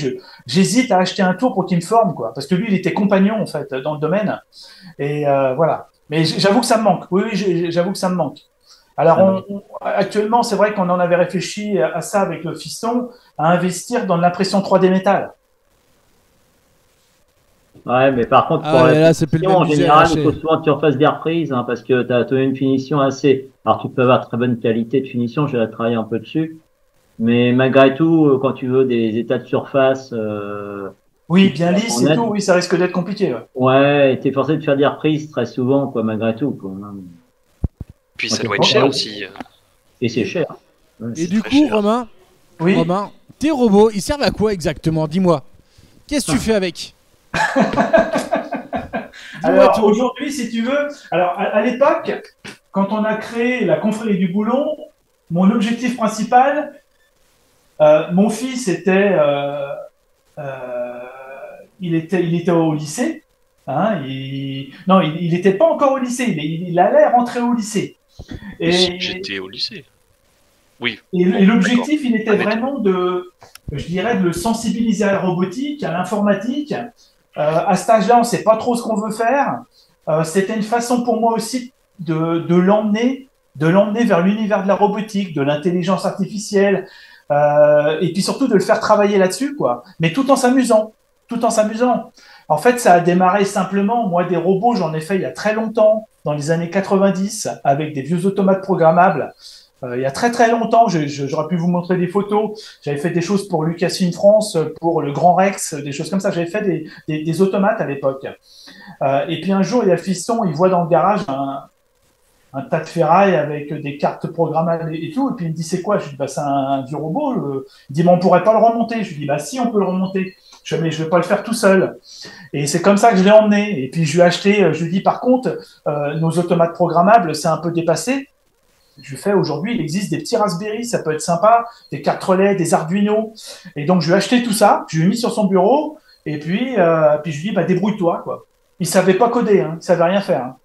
j'hésite à acheter un tour pour qu'il me forme, quoi. Parce que lui, il était compagnon, en fait, dans le domaine. Et voilà. Mais j'avoue que ça me manque. Oui, j'avoue que ça me manque. Alors, actuellement, c'est vrai qu'on en avait réfléchi à ça avec le fiston, à investir dans l'impression 3D métal. Ouais, mais par contre, pour la finition, en général, il faut souvent que tu refasses des reprises, hein, parce que tu as une finition assez... Alors, tu peux avoir très bonne qualité de finition, j'ai travaillé un peu dessus, mais malgré tout, quand tu veux des états de surface... oui, bien lisse et tout, oui, ça risque d'être compliqué. Ouais, tu es forcé de faire des reprises très souvent, quoi, malgré tout. Quoi. Puis ça doit être cher aussi. Et c'est cher. Et du coup, cher. Romain, tes robots, ils servent à quoi exactement? Dis-moi. Qu'est-ce que tu fais avec? Alors aujourd'hui, si tu veux, alors à l'époque, quand on a créé la confrérie du boulon, mon objectif principal, mon fils était, il était au lycée. Hein, il n'était pas encore au lycée, il allait rentrer au lycée. Et si j'étais au lycée. Oui. Et l'objectif, il était vraiment de le sensibiliser à la robotique, à l'informatique. À cet âge-là, on ne sait pas trop ce qu'on veut faire. C'était une façon pour moi aussi de l'emmener vers l'univers de la robotique, de l'intelligence artificielle, et puis surtout de le faire travailler là-dessus, quoi. Mais tout en s'amusant. En fait, ça a démarré simplement. Moi, des robots, j'en ai fait il y a très longtemps, dans les années 90, avec des vieux automates programmables. Il y a très très longtemps, j'aurais pu vous montrer des photos. J'avais fait des choses pour Lucasfilm France, pour le Grand Rex, des choses comme ça. J'avais fait des automates à l'époque. Et puis un jour, il y a le fiston, il voit dans le garage un tas de ferraille avec des cartes programmables et tout. Et puis il me dit, c'est quoi? Je lui dis, bah, c'est un vieux robot. Il dit, mais on pourrait pas le remonter. Je lui dis, bah si, on peut le remonter. Mais je vais pas le faire tout seul. Et c'est comme ça que je l'ai emmené. Et puis je lui ai acheté, je lui dis, par contre, nos automates programmables, c'est un peu dépassé. Je fais aujourd'hui, il existe des petits Raspberry, ça peut être sympa, des cartes relais, des Arduino. Et donc, je lui ai acheté tout ça, je lui ai mis sur son bureau, et puis je lui ai dit, bah, débrouille-toi, quoi. Il savait pas coder, hein, il savait rien faire. Hein.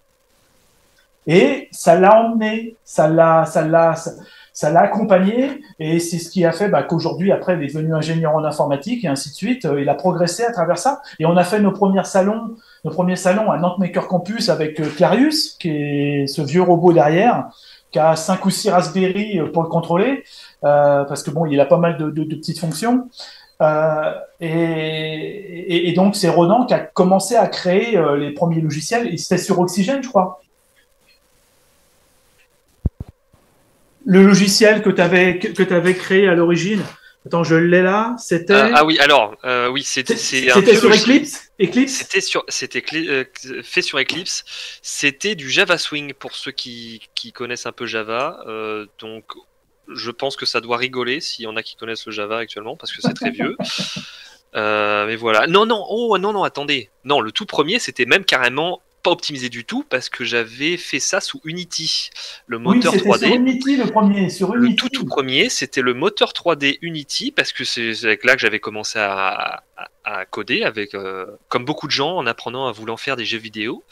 Et ça l'a emmené, ça l'a accompagné, et c'est ce qui a fait qu'aujourd'hui, après, il est devenu ingénieur en informatique, et ainsi de suite. Il a progressé à travers ça. Et on a fait nos premiers salons à Nantes Maker Campus avec Clarius, qui est ce vieux robot derrière, qui a 5 ou 6 Raspberry pour le contrôler, parce que bon, il a pas mal de petites fonctions. Et Et donc, c'est Ronan qui a commencé à créer les premiers logiciels. Et c'était sur Oxygène, je crois. Le logiciel que tu avais créé à l'origine. Attends, je l'ai là. C'était. Ah oui, alors, oui, c'était sur Eclipse. C'était fait sur Eclipse. C'était du Java Swing pour ceux qui connaissent un peu Java. Donc, je pense que ça doit rigoler s'il y en a qui connaissent le Java actuellement parce que c'est très vieux. Mais voilà. Non, attendez. Non, le tout premier, c'était même carrément pas optimisé du tout parce que j'avais fait ça sous Unity, le moteur 3D. Sur Unity le premier. Le tout premier, c'était le moteur 3D Unity parce que c'est avec là que j'avais commencé à coder avec, comme beaucoup de gens en apprenant à voulant faire des jeux vidéo.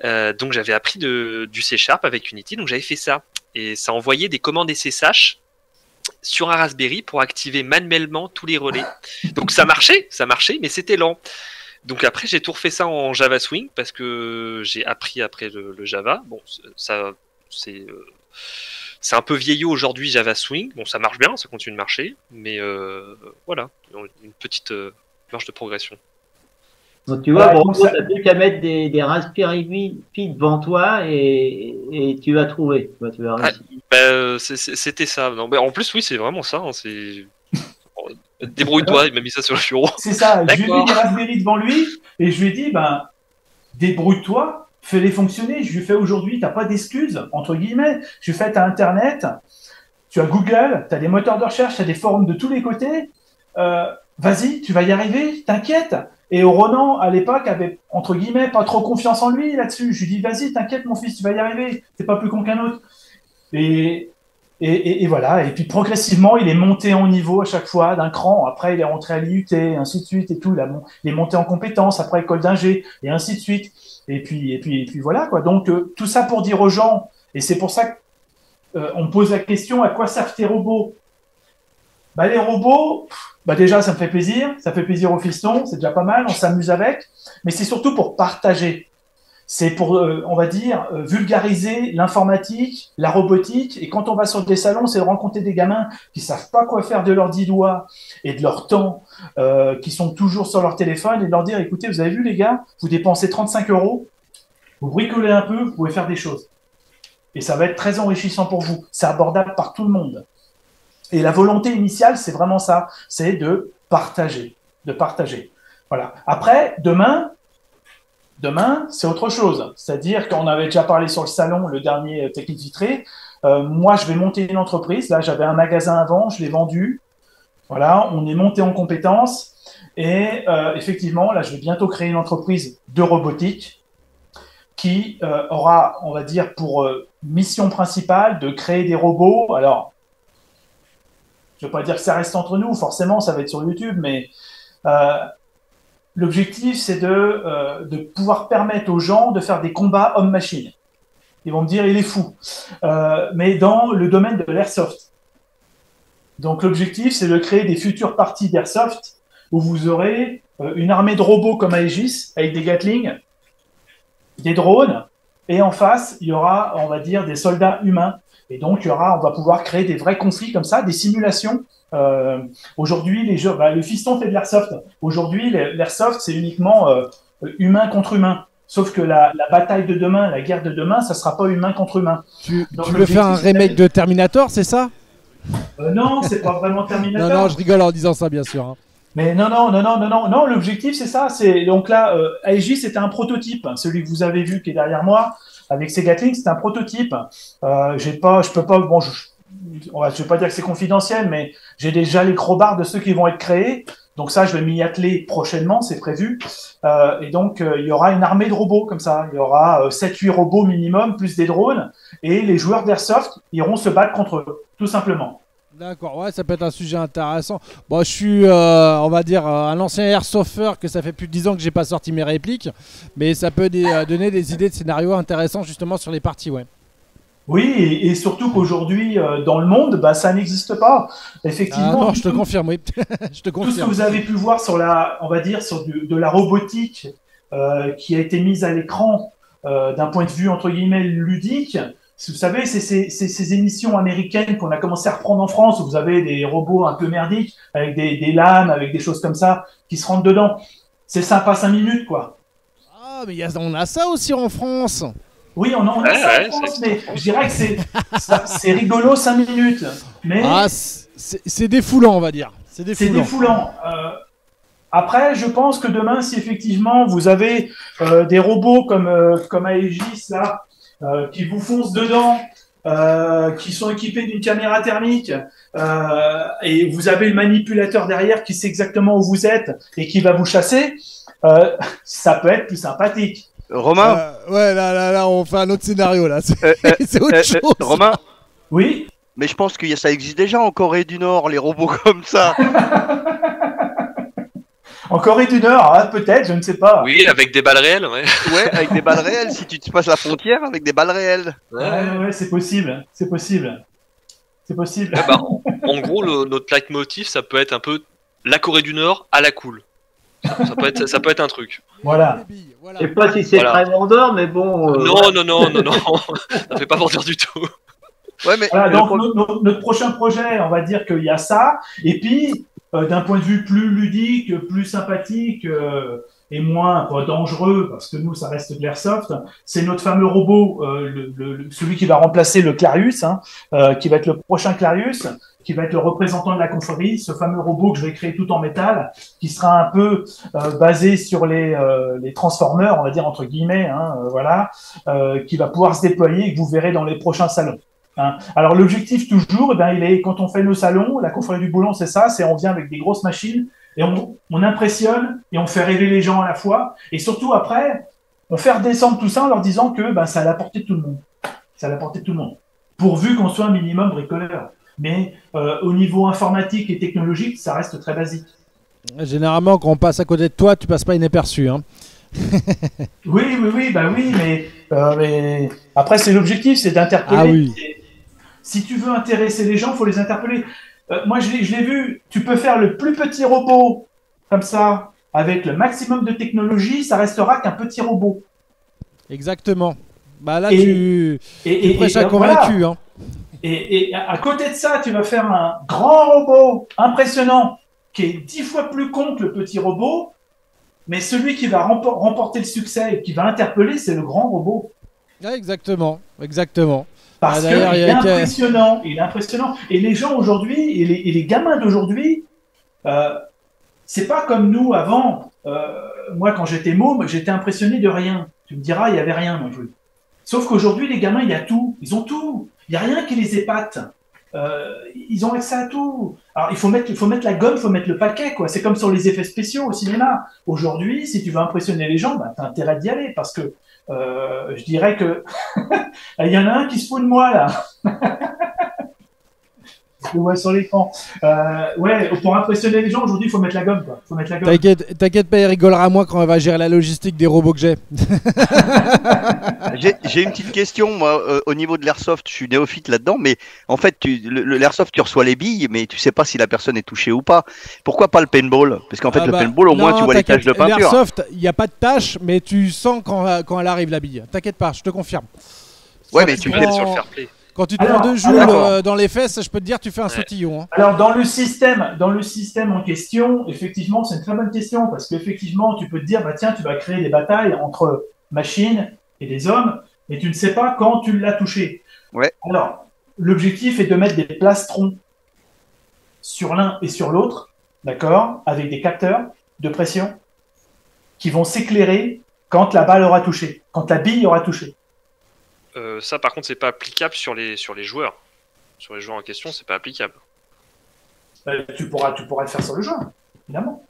Donc j'avais appris du C# avec Unity, donc j'avais fait ça et ça envoyait des commandes SSH sur un Raspberry pour activer manuellement tous les relais. Donc ça marchait, mais c'était lent. Donc après, j'ai tout refait ça en Java Swing parce que j'ai appris après le Java. Bon, ça, c'est un peu vieillot aujourd'hui, Java Swing. Bon, ça marche bien, ça continue de marcher. Mais voilà, une petite marge de progression. Donc tu vois, tu n'as plus qu'à mettre des Raspberry Pi devant toi et tu vas trouver. Tu vas réussir. C'était ça. Non, en plus, oui, c'est vraiment ça. Hein, débrouille-toi, il m'a mis ça sur le bureau. C'est ça, je lui ai mis des Raspberry devant lui et je lui ai dit, débrouille-toi, fais-les fonctionner. Je lui ai fait aujourd'hui, t'as pas d'excuses, entre guillemets. Je lui ai fait, t'as Internet, tu as Google, t'as des moteurs de recherche, t'as des forums de tous les côtés. Vas-y, tu vas y arriver, t'inquiète. Et Ronan, à l'époque, avait, entre guillemets, pas trop confiance en lui là-dessus. Je lui ai dit, vas-y, t'inquiète, mon fils, tu vas y arriver. T'es pas plus con qu'un autre. Et voilà, et puis progressivement, il est monté en niveau à chaque fois d'un cran. Après, il est rentré à l'IUT, et ainsi de suite, et tout. Il est monté en compétences, après école d'ingé, et ainsi de suite. Et puis voilà, quoi. Donc, tout ça pour dire aux gens, et c'est pour ça qu'on me pose la question, à quoi servent tes robots? Les robots, déjà, ça me fait plaisir. Ça fait plaisir aux fistons, c'est déjà pas mal, on s'amuse avec. Mais c'est surtout pour partager. C'est pour, on va dire, vulgariser l'informatique, la robotique. Et quand on va sur des salons, c'est de rencontrer des gamins qui savent pas quoi faire de leurs 10 doigts et de leur temps, qui sont toujours sur leur téléphone, et de leur dire, écoutez, vous avez vu les gars, vous dépensez 35 €, vous bricolez un peu, vous pouvez faire des choses. Et ça va être très enrichissant pour vous. C'est abordable par tout le monde. Et la volonté initiale, c'est vraiment ça. C'est de partager. Voilà. Après, demain, c'est autre chose. C'est-à-dire qu'on avait déjà parlé sur le salon, le dernier Technique Vitrée. Moi, je vais monter une entreprise. Là, j'avais un magasin avant, je l'ai vendu. Voilà, on est monté en compétences. Et effectivement, là, je vais bientôt créer une entreprise de robotique qui aura, on va dire, pour mission principale de créer des robots. Alors, je ne veux pas dire que ça reste entre nous, forcément, ça va être sur YouTube, mais l'objectif, c'est de pouvoir permettre aux gens de faire des combats homme-machine. Ils vont me dire, il est fou. Mais dans le domaine de l'airsoft. Donc, l'objectif, c'est de créer des futures parties d'airsoft où vous aurez une armée de robots comme Aegis, avec des Gatling, des drones, et en face, il y aura, on va dire, des soldats humains. Et donc, on va pouvoir créer des vrais conflits comme ça, des simulations. Aujourd'hui, le fiston fait de l'airsoft. Aujourd'hui, l'airsoft, c'est uniquement humain contre humain. Sauf que la bataille de demain, la guerre de demain, ça sera pas humain contre humain. Tu veux faire un remake de Terminator, c'est ça? Non, c'est pas vraiment Terminator. Non, je rigole en disant ça, bien sûr. Hein. Mais non, l'objectif, c'est ça. Donc là, Aegis, c'était un prototype. Celui que vous avez vu qui est derrière moi, avec ses Gatling, c'est un prototype. Je vais pas dire que c'est confidentiel, mais j'ai déjà les crobards de ceux qui vont être créés. Donc ça, je vais m'y atteler prochainement, c'est prévu. Et donc, il y aura une armée de robots comme ça. Il y aura 7-8 robots minimum, plus des drones. Et les joueurs d'Airsoft iront se battre contre eux, tout simplement. D'accord, ouais, ça peut être un sujet intéressant. Bon, je suis, on va dire, un ancien airsofter que ça fait plus de 10 ans que j'ai pas sorti mes répliques. Mais ça peut donner des idées de scénarios intéressants justement sur les parties, ouais. Oui, et surtout qu'aujourd'hui, dans le monde, ça n'existe pas. Effectivement. Non, je te confirme, oui. Je te confirme. Tout ce que vous avez pu voir sur de la robotique qui a été mise à l'écran d'un point de vue, entre guillemets, ludique. Vous savez, c'est ces émissions américaines qu'on a commencé à reprendre en France, où vous avez des robots un peu merdiques, avec des lames, avec des choses comme ça, qui se rentrent dedans. c'est sympa 5 minutes, quoi. Ah, mais on a ça aussi en France. Oui, on a ça en France, mais je dirais que c'est rigolo 5 minutes. Mais c'est défoulant, on va dire. C'est défoulant. Après, je pense que demain, si effectivement vous avez des robots comme Aegis, là, qui vous foncent dedans, qui sont équipés d'une caméra thermique, et vous avez le manipulateur derrière qui sait exactement où vous êtes et qui va vous chasser, ça peut être plus sympathique. Romain ouais, là, on fait un autre scénario, là. C'est autre chose. Romain Oui. Mais je pense que ça existe déjà en Corée du Nord, les robots comme ça. En Corée du Nord, hein, peut-être, je ne sais pas. Oui, avec des balles réelles, ouais. Ouais, avec des balles réelles, si tu te passes la frontière avec des balles réelles. Ouais, c'est possible. C'est possible. En gros, notre leitmotiv, ça peut être un peu la Corée du Nord à la cool. Ça peut être un truc. Voilà. Je sais pas si c'est très vendeur, mais bon. Non. Ça fait pas vendeur du tout. Ouais, mais voilà, donc notre prochain projet, on va dire qu'il y a ça. Et puis, d'un point de vue plus ludique, plus sympathique et moins dangereux, parce que nous, ça reste de l'airsoft, c'est notre fameux robot, celui qui va remplacer le Clarius, qui va être le prochain Clarius, qui va être le représentant de la confrérie, ce fameux robot que je vais créer tout en métal, qui sera un peu basé sur les Transformers, on va dire entre guillemets, voilà, qui va pouvoir se déployer et que vous verrez dans les prochains salons. Alors l'objectif toujours, il est quand on fait nos salons, la confrérie du Boulon, c'est ça, c'est on vient avec des grosses machines et on impressionne et on fait rêver les gens à la fois, et surtout après, on fait redescendre tout ça en leur disant que ça a la portée de tout le monde. Ça a la portée de tout le monde. Pourvu qu'on soit un minimum bricoleur. Mais au niveau informatique et technologique, ça reste très basique. Généralement, quand on passe à côté de toi, tu passes pas inaperçu. Oui, mais après, c'est l'objectif, c'est d'interpeller. Ah oui. Si tu veux intéresser les gens, il faut les interpeller. Moi, je l'ai vu, tu peux faire le plus petit robot comme ça, avec le maximum de technologie, ça restera qu'un petit robot. Exactement. Là, tu prêches à convaincu. Voilà. Et à côté de ça, tu vas faire un grand robot impressionnant, qui est 10 fois plus con que le petit robot, mais celui qui va remporter le succès et qui va interpeller, c'est le grand robot. Ouais, exactement. Parce qu'il est impressionnant, Et les gens aujourd'hui, et les gamins d'aujourd'hui, c'est pas comme nous avant. Moi, quand j'étais môme, j'étais impressionné de rien. Tu me diras, il n'y avait rien non plus. Sauf qu'aujourd'hui, les gamins, il y a tout. Ils ont tout. Il n'y a rien qui les épate. Ils ont accès à tout. Alors, il faut mettre la gomme, il faut mettre le paquet, quoi. C'est comme sur les effets spéciaux au cinéma. Aujourd'hui, si tu veux impressionner les gens, tu as intérêt d'y aller, parce que je dirais que il y en a un qui se fout de moi, là. Je le vois sur l'écran. Ouais, pour impressionner les gens, aujourd'hui, il faut mettre la gomme, quoi. Faut mettre la gomme. T'inquiète pas, il rigolera moins quand on va gérer la logistique des robots que j'ai. J'ai une petite question, moi, au niveau de l'airsoft, je suis néophyte là-dedans, mais en fait, l'airsoft, tu reçois les billes, mais tu sais pas si la personne est touchée ou pas. Pourquoi pas le paintball? Parce qu'en fait, le paintball, au moins, tu vois les taches de peinture. L'airsoft, il n'y a pas de taches, mais tu sens quand elle arrive, la bille. T'inquiète pas, je te confirme. Ouais, mais tu fais sur le fair play. Quand tu te prends 2 joules dans les fesses, je peux te dire, tu fais un sautillon. Alors, dans le système en question, effectivement, c'est une très bonne question, parce qu'effectivement, tu peux te dire, tiens, tu vas créer des batailles entre machines et des hommes, et tu ne sais pas quand tu l'as touché. Ouais. Alors, l'objectif est de mettre des plastrons sur l'un et sur l'autre, d'accord, avec des capteurs de pression qui vont s'éclairer quand la balle aura touché, quand la bille aura touché. Ça, par contre, c'est pas applicable sur les joueurs. Sur les joueurs en question, c'est pas applicable. Tu pourras le faire sur le joueur, évidemment.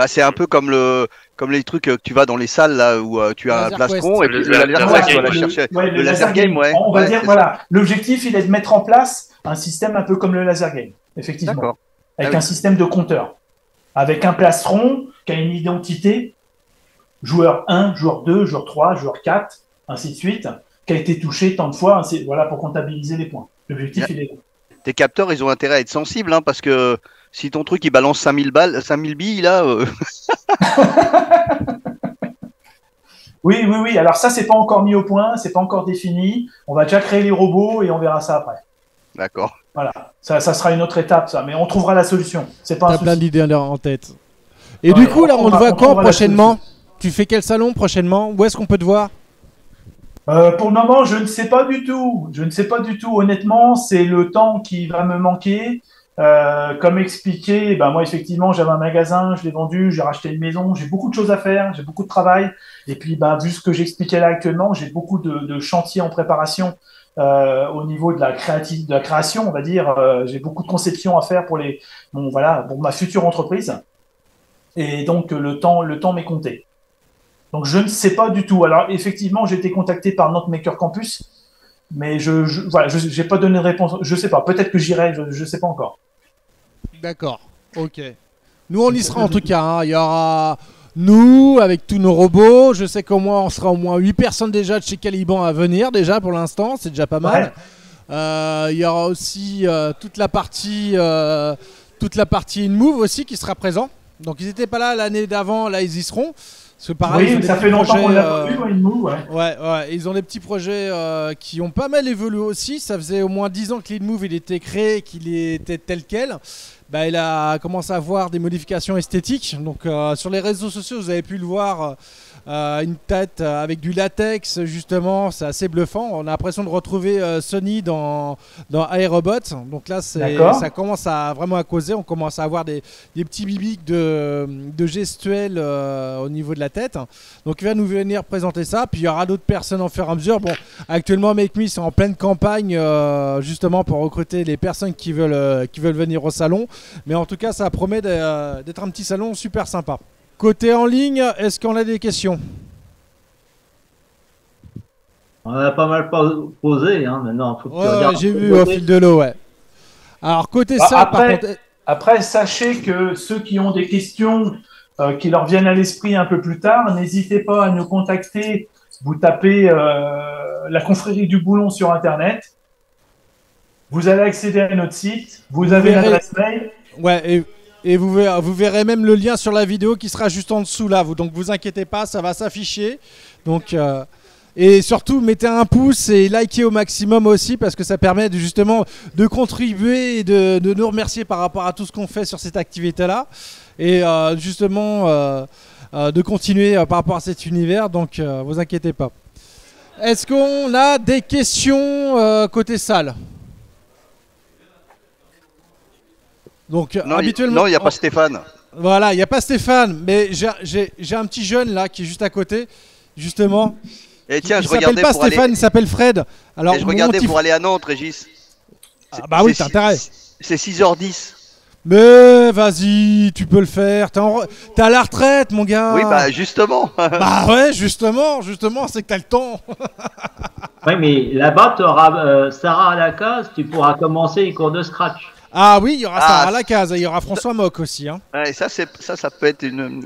C'est un peu comme les trucs que tu vas dans les salles là où tu as un plastron et puis le laser tu vas la chercher. Le laser game, ouais. On va dire, voilà, l'objectif, il est de mettre en place un système un peu comme le laser game, effectivement. D'accord. Avec un système de compteur. Avec un plastron qui a une identité, joueur 1, joueur 2, joueur 3, joueur 4, ainsi de suite, qui a été touché tant de fois, voilà, pour comptabiliser les points. L'objectif, il est là. Tes capteurs, ils ont intérêt à être sensibles, parce que si ton truc, il balance 5000 billes, là... Oui. Alors ça, c'est pas encore mis au point, c'est pas encore défini. On va déjà créer les robots et on verra ça après. D'accord. Voilà. Ça sera une autre étape, ça. Mais on trouvera la solution. C'est pas un souci. T'as plein d'idées en tête. Et du coup, là, on te voit quand prochainement? Tu fais quel salon prochainement? Où est-ce qu'on peut te voir? Pour le moment, je ne sais pas du tout. Je ne sais pas du tout. Honnêtement, c'est le temps qui va me manquer. Comme expliqué, ben moi effectivement j'avais un magasin, je l'ai vendu, j'ai racheté une maison, j'ai beaucoup de choses à faire, j'ai beaucoup de travail. Et puis ben, vu ce que j'expliquais là actuellement, j'ai beaucoup de chantiers en préparation au niveau de la création, on va dire. J'ai beaucoup de conceptions à faire pour pour ma future entreprise. Et donc le temps m'est compté. Donc je ne sais pas du tout. Alors effectivement, j'ai été contacté par notre Maker Campus, mais voilà, j'ai pas donné de réponse. Je sais pas. Peut-être que j'irai. Je sais pas encore. D'accord. Ok. Nous on y sera en tout cas. Hein. Il y aura nous avec tous nos robots. Je sais qu'au moins on sera au moins 8 personnes déjà de chez Caliban à venir déjà pour l'instant. C'est déjà pas mal. Ouais. Il y aura aussi toute la partie InMove aussi qui sera présent. Donc ils n'étaient pas là l'année d'avant. Là ils y seront. Parce que pareil, oui, ça fait longtemps qu'on l'a pas vu, InMove. Ouais, ils ont des petits projets qui ont pas mal évolué aussi. Ça faisait au moins 10 ans que l'InMove il était créé, qu'il était tel quel. Bah, il a commencé à avoir des modifications esthétiques. Donc sur les réseaux sociaux, vous avez pu le voir, une tête avec du latex, justement, c'est assez bluffant. On a l'impression de retrouver Sony dans iRobot. Donc là, ça commence vraiment à causer. On commence à avoir des petits bibiques de gestuels au niveau de la tête. Donc il va nous venir présenter ça. Puis il y aura d'autres personnes en fur et à mesure. Bon, actuellement, Make Me sont en pleine campagne justement pour recruter les personnes qui veulent venir au salon. Mais en tout cas, ça promet d'être un petit salon super sympa. Côté en ligne, est-ce qu'on a des questions? On a pas mal posé, hein, maintenant. Faut que tu regardes j'ai vu au fil de l'eau, ouais. Alors, côté ça, par contre... Après, sachez que ceux qui ont des questions qui leur viennent à l'esprit un peu plus tard, n'hésitez pas à nous contacter. Vous tapez la confrérie du boulon sur Internet. Vous allez accéder à notre site. Vous avez l'adresse mail. Ouais, et vous verrez même le lien sur la vidéo qui sera juste en dessous là. Donc vous inquiétez pas, ça va s'afficher. Donc et surtout mettez un pouce et likez au maximum aussi parce que ça permet justement de contribuer et de nous remercier par rapport à tout ce qu'on fait sur cette activité là et justement de continuer par rapport à cet univers. Donc vous inquiétez pas. Est-ce qu'on a des questions côté salle? Donc, non, habituellement, il n'y a pas Stéphane. Voilà, il n'y a pas Stéphane, mais j'ai un petit jeune là qui est juste à côté, justement. Et tiens, il s'appelle pas Stéphane, il s'appelle Fred. Alors, je regardais pour aller à Nantes, Régis. Ah bah oui, t'as intérêt. C'est 6h10. Mais vas-y, tu peux le faire. T'es à la retraite, mon gars. Oui, bah justement. Bah ouais, justement, c'est que t'as le temps. Oui, mais là-bas, tu auras Sarah à la case, tu pourras commencer les cours de Scratch. Ah oui, il y aura Sarah à la case, il y aura François Mock aussi. Hein. Ouais, ça peut être une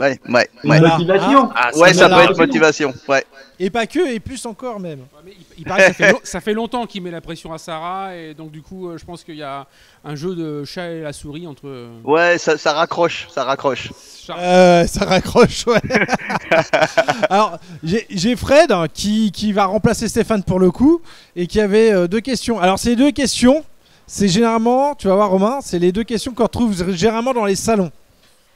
motivation. Ah, ouais, ça peut être motivation. Ouais. Et pas que, et plus encore même. Ouais, mais il paraît que ça fait longtemps qu'il met la pression à Sarah, et donc du coup, je pense qu'il y a un jeu de chat et la souris entre... Ouais, ça raccroche, ça raccroche. Ça raccroche, ouais. Alors, j'ai Fred qui va remplacer Stéphane pour le coup, et qui avait 2 questions. Alors, ces 2 questions... C'est généralement, tu vas voir Romain, c'est les 2 questions qu'on retrouve généralement dans les salons.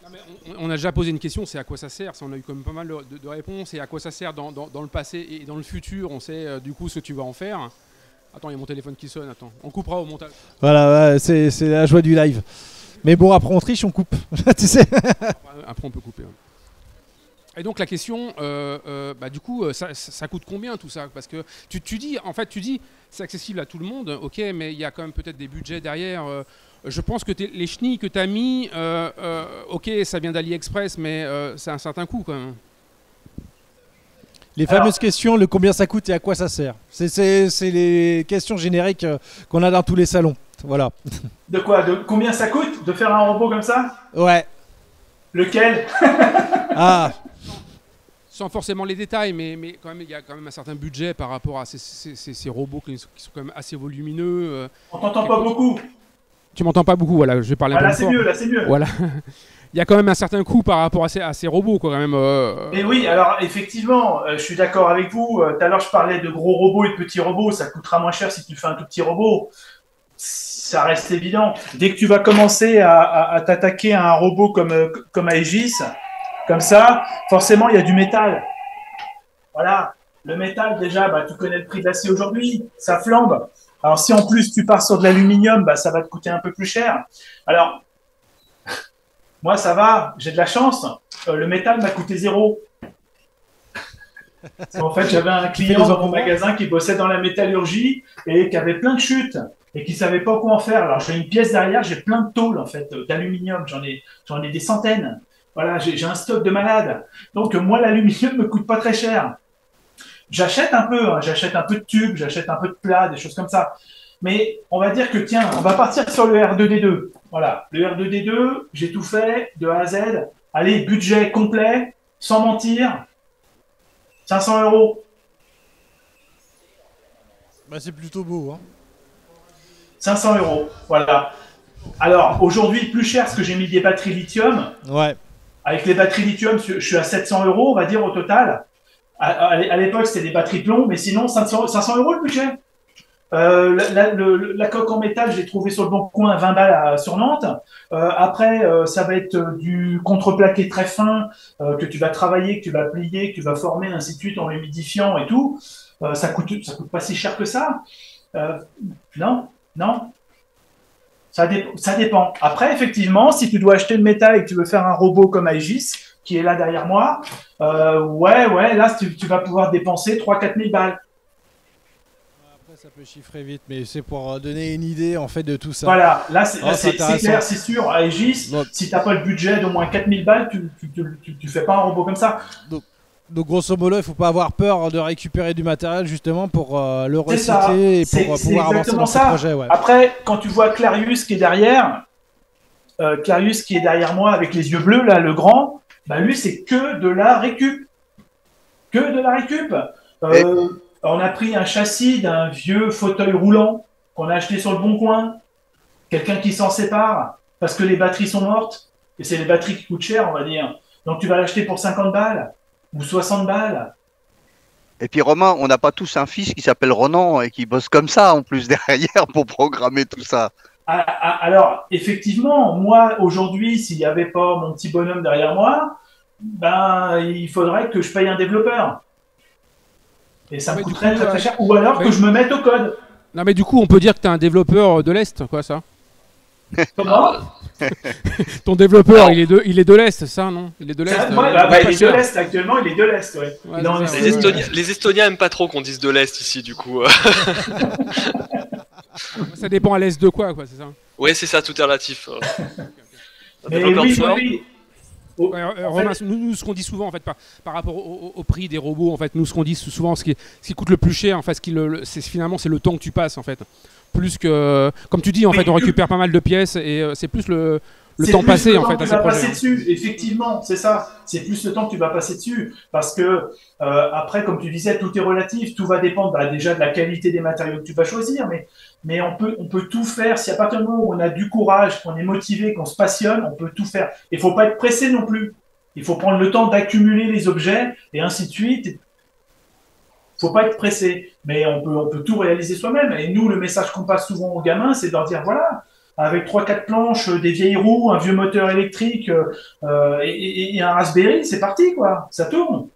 Non, mais on a déjà posé une question, c'est à quoi ça sert? On a eu quand même pas mal de réponses, et à quoi ça sert dans le passé et dans le futur, on sait du coup ce que tu vas en faire. Attends, il y a mon téléphone qui sonne, attends, on coupera au montage. Voilà, ouais, c'est la joie du live. Mais bon, après on triche, on coupe, tu sais. Après on peut couper. Ouais. Et donc la question, du coup, ça coûte combien tout ça? Parce que tu dis, c'est accessible à tout le monde, ok, mais il y a quand même peut-être des budgets derrière. Je pense que les chenilles que tu as mis, ok, ça vient d'AliExpress, mais c'est un certain coût quand même. Les fameuses questions, le combien ça coûte et à quoi ça sert. C'est les questions génériques qu'on a dans tous les salons. Voilà. De quoi? De combien ça coûte de faire un robot comme ça? Ouais. Lequel? Sans forcément les détails, mais quand même, il y a quand même un certain budget par rapport à ces robots qui sont quand même assez volumineux. On t'entend pas beaucoup. Tu m'entends pas beaucoup, voilà, je vais parler un peu là, c'est mieux, là, c'est mieux. Voilà. Il y a quand même un certain coût par rapport à ces robots, quoi, quand même. Et oui, alors, effectivement, je suis d'accord avec vous. Tout à l'heure, je parlais de gros robots et de petits robots. Ça coûtera moins cher si tu fais un tout petit robot. Ça reste évident. Dès que tu vas commencer à t'attaquer à un robot comme Aegis, comme ça, forcément, il y a du métal. Voilà. Le métal, déjà, bah, tu connais le prix de l'acier aujourd'hui, ça flambe. Alors, si en plus tu pars sur de l'aluminium, bah, ça va te coûter un peu plus cher. Alors, moi, ça va, j'ai de la chance. Le métal m'a coûté 0. En fait, j'avais un client dans mon magasin qui bossait dans la métallurgie et qui avait plein de chutes et qui savait pas quoi en faire. Alors, j'ai une pièce derrière, j'ai plein de tôles, en fait, d'aluminium. J'en ai des centaines. Voilà, j'ai un stock de malade. Donc, moi, l'aluminium me coûte pas très cher. J'achète un peu, hein, j'achète un peu de tubes, j'achète un peu de plats, des choses comme ça. Mais on va dire que, tiens, on va partir sur le R2D2. Voilà, le R2D2, j'ai tout fait de A à Z. Allez, budget complet, sans mentir, 500 €. Bah, c'est plutôt beau. Hein. 500 €, voilà. Alors, aujourd'hui, plus cher parce que j'ai mis des batteries lithium. Ouais. Avec les batteries lithium, je suis à 700 €, on va dire, au total. À l'époque, c'était des batteries plomb, mais sinon, 500 € le budget. La coque en métal, j'ai trouvé sur le bon coin à 20 balles sur Nantes. Après, ça va être du contreplaqué très fin que tu vas travailler, que tu vas plier, que tu vas former, ainsi de suite, en humidifiant et tout. Ça coûte pas si cher que ça. Non. Ça dépend. Après, effectivement, si tu dois acheter le métal et que tu veux faire un robot comme Aegis, qui est là derrière moi, ouais, là, tu vas pouvoir dépenser 3 000 à 4 000 balles. Après, ça peut chiffrer vite, mais c'est pour donner une idée, en fait, de tout ça. Voilà, là, c'est clair, c'est sûr. À Aegis, si tu n'as pas le budget d'au moins 4 000 balles, tu fais pas un robot comme ça. Donc grosso modo, il ne faut pas avoir peur de récupérer du matériel justement pour le recycler et pour pouvoir avancer dans ce projet. Ouais. Après, quand tu vois Clarius qui est derrière, moi avec les yeux bleus, là, le grand, bah lui, c'est que de la récup. On a pris un châssis d'un vieux fauteuil roulant qu'on a acheté sur le Bon Coin. Quelqu'un qui s'en sépare parce que les batteries sont mortes. Et c'est les batteries qui coûtent cher, on va dire. Donc tu vas l'acheter pour 50 balles. Ou 60 balles. Et puis Romain, on n'a pas tous un fils qui s'appelle Ronan et qui bosse comme ça en plus derrière pour programmer tout ça. Alors, effectivement, moi, aujourd'hui, s'il n'y avait pas mon petit bonhomme derrière moi, ben, il faudrait que je paye un développeur. Et ça me coûterait très cher. Ou alors que je me mette au code. Non, mais du coup, on peut dire que tu es un développeur de l'Est, quoi, ça. Comment? Ton développeur, il est de l'Est, ça, non? Il est de l'Est. Il est de l'Est, actuellement, il est de l'Est, ouais. Les Estoniens aiment pas trop qu'on dise de l'Est ici, du coup. Ça dépend à l'Est de quoi, c'est ça? Ouais, c'est ça, tout est relatif. Mais oui. Romain, nous, ce qu'on dit souvent, en fait, par rapport au prix des robots, en fait, nous, ce qu'on dit souvent, ce qui coûte le plus cher, en fait, finalement, c'est le temps que tu passes, en fait. Plus que, comme tu dis, en fait, on récupère pas mal de pièces et c'est plus le temps passé, en fait, à ces projets. Passer dessus, effectivement, c'est ça. C'est plus le temps que tu vas passer dessus. Parce que, après, comme tu disais, tout est relatif. Tout va dépendre déjà de la qualité des matériaux que tu vas choisir. Mais on peut tout faire. Si à partir du moment où on a du courage, qu'on est motivé, qu'on se passionne, on peut tout faire. Il ne faut pas être pressé non plus. Il faut prendre le temps d'accumuler les objets et ainsi de suite. Il ne faut pas être pressé. Mais on peut tout réaliser soi-même. Et nous, le message qu'on passe souvent aux gamins, c'est de leur dire, voilà, avec 3-4 planches, des vieilles roues, un vieux moteur électrique et un Raspberry, c'est parti, quoi. Ça tourne.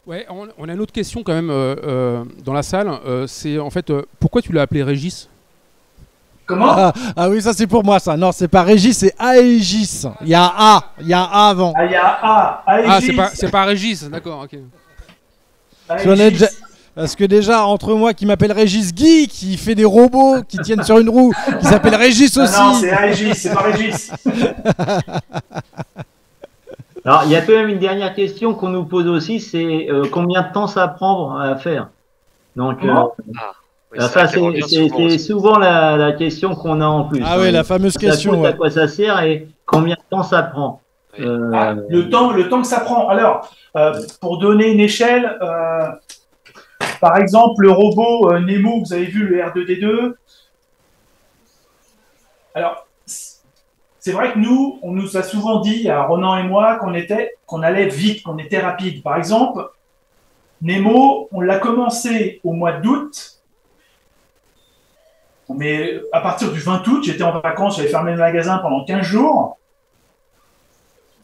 Ouais, on a une autre question quand même dans la salle. C'est en fait, pourquoi tu l'as appelé Régis? Comment? Ah oui, ça c'est pour moi, ça. Non, c'est pas Régis, c'est Aegis. Il y a un A avant. Ah, il y a A. Aegis. Ah, c'est pas Régis, d'accord, ok. Parce que déjà, entre moi qui m'appelle Régis Guy, qui fait des robots qui tiennent sur une roue, qui s'appelle Régis aussi. Non, c'est Aegis, c'est pas Régis. Alors, il y a quand même une dernière question qu'on nous pose aussi, c'est combien de temps ça prend à faire? Donc, ça, c'est souvent la question qu'on a en plus. Ah oui, la fameuse question. À quoi ça sert et combien de temps ça prend? Le temps que ça prend. Alors, pour donner une échelle, par exemple, le robot Nemo, vous avez vu le R2D2. Alors, c'est vrai que nous, on nous a souvent dit, à Ronan et moi, qu'on allait vite, qu'on était rapide. Par exemple, Nemo, on l'a commencé au mois d'août. Mais à partir du 20 août, j'étais en vacances, j'avais fermé le magasin pendant 15 jours.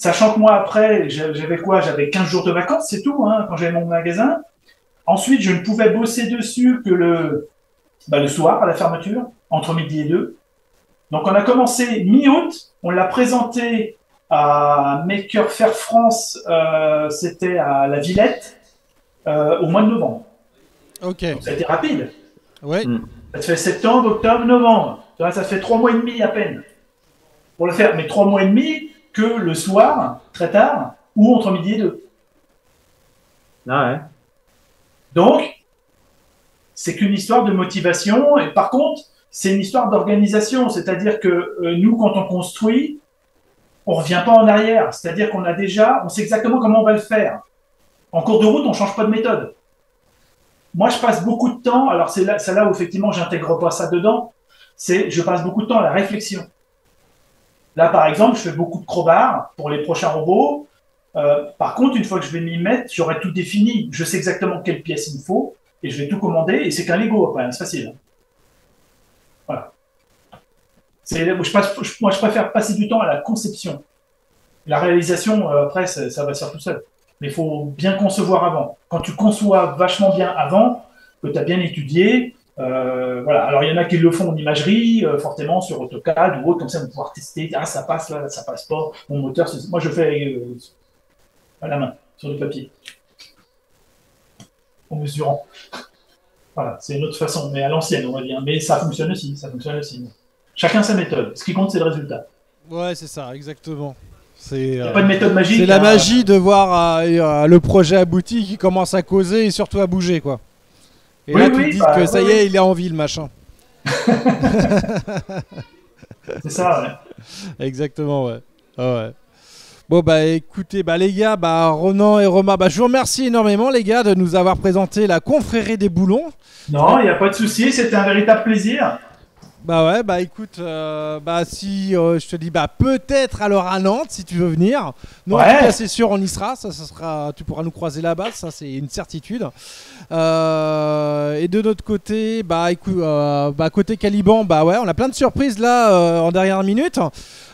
Sachant que moi, après, j'avais quoi? J'avais 15 jours de vacances, c'est tout, hein, quand j'avais mon magasin. Ensuite, je ne pouvais bosser dessus que le soir, à la fermeture, entre midi et 2. Donc, on a commencé mi-août. On l'a présenté à Maker Faire France, c'était à la Villette, au mois de novembre. Ok. Donc, ça a été rapide. Ouais. Ça te fait septembre, octobre, novembre. Tu vois, ça te fait 3 mois et demi à peine pour le faire. Mais 3 mois et demi que le soir, très tard, ou entre midi et 2. Ah ouais. Donc, c'est qu'une histoire de motivation. Et par contre, c'est une histoire d'organisation. C'est-à-dire que nous, quand on construit, on ne revient pas en arrière. C'est-à-dire qu'on a déjà, on sait exactement comment on va le faire. En cours de route, on ne change pas de méthode. Moi, je passe beaucoup de temps, alors c'est là où effectivement, j'intègre pas ça dedans, je passe beaucoup de temps à la réflexion. Là, par exemple, je fais beaucoup de crowbar pour les prochains robots. Par contre, une fois que je vais m'y mettre, j'aurai tout défini. Je sais exactement quelle pièce il me faut et je vais tout commander. Et c'est qu'un Lego après, c'est facile. Voilà. Moi, je préfère passer du temps à la conception. La réalisation, après, ça va se faire tout seul. Mais il faut bien concevoir avant. Quand tu conçois vachement bien avant, que tu as bien étudié, voilà. Alors, il y en a qui le font en imagerie, fortement sur AutoCAD ou autre, comme ça, on va pouvoir tester. Ah, ça passe là, ça passe pas. Mon moteur, moi, je fais à la main, sur du papier, en mesurant. Voilà, c'est une autre façon, mais à l'ancienne, on va dire. Mais ça fonctionne aussi, Chacun sa méthode. Ce qui compte, c'est le résultat. Ouais, c'est ça, exactement. Il n'y a pas de méthode magique. C'est la magie de voir le projet abouti qui commence à causer et surtout à bouger, quoi. Et là, tu te dis que ça y est, il est en vie, le machin. C'est ça, ouais. Exactement, ouais. Ah, ouais. Bon, bah écoutez, les gars, Ronan et Romain, je vous remercie énormément, les gars, de nous avoir présenté la confrérie des boulons. Non, il n'y a pas de souci, c'était un véritable plaisir. Ouais, écoute, si je te dis peut-être alors à Nantes si tu veux venir. Nous, en tout cas, c'est sûr, on y sera. Ça sera, tu pourras nous croiser là-bas, ça c'est une certitude. Et de notre côté, côté Caliban, on a plein de surprises là en dernière minute.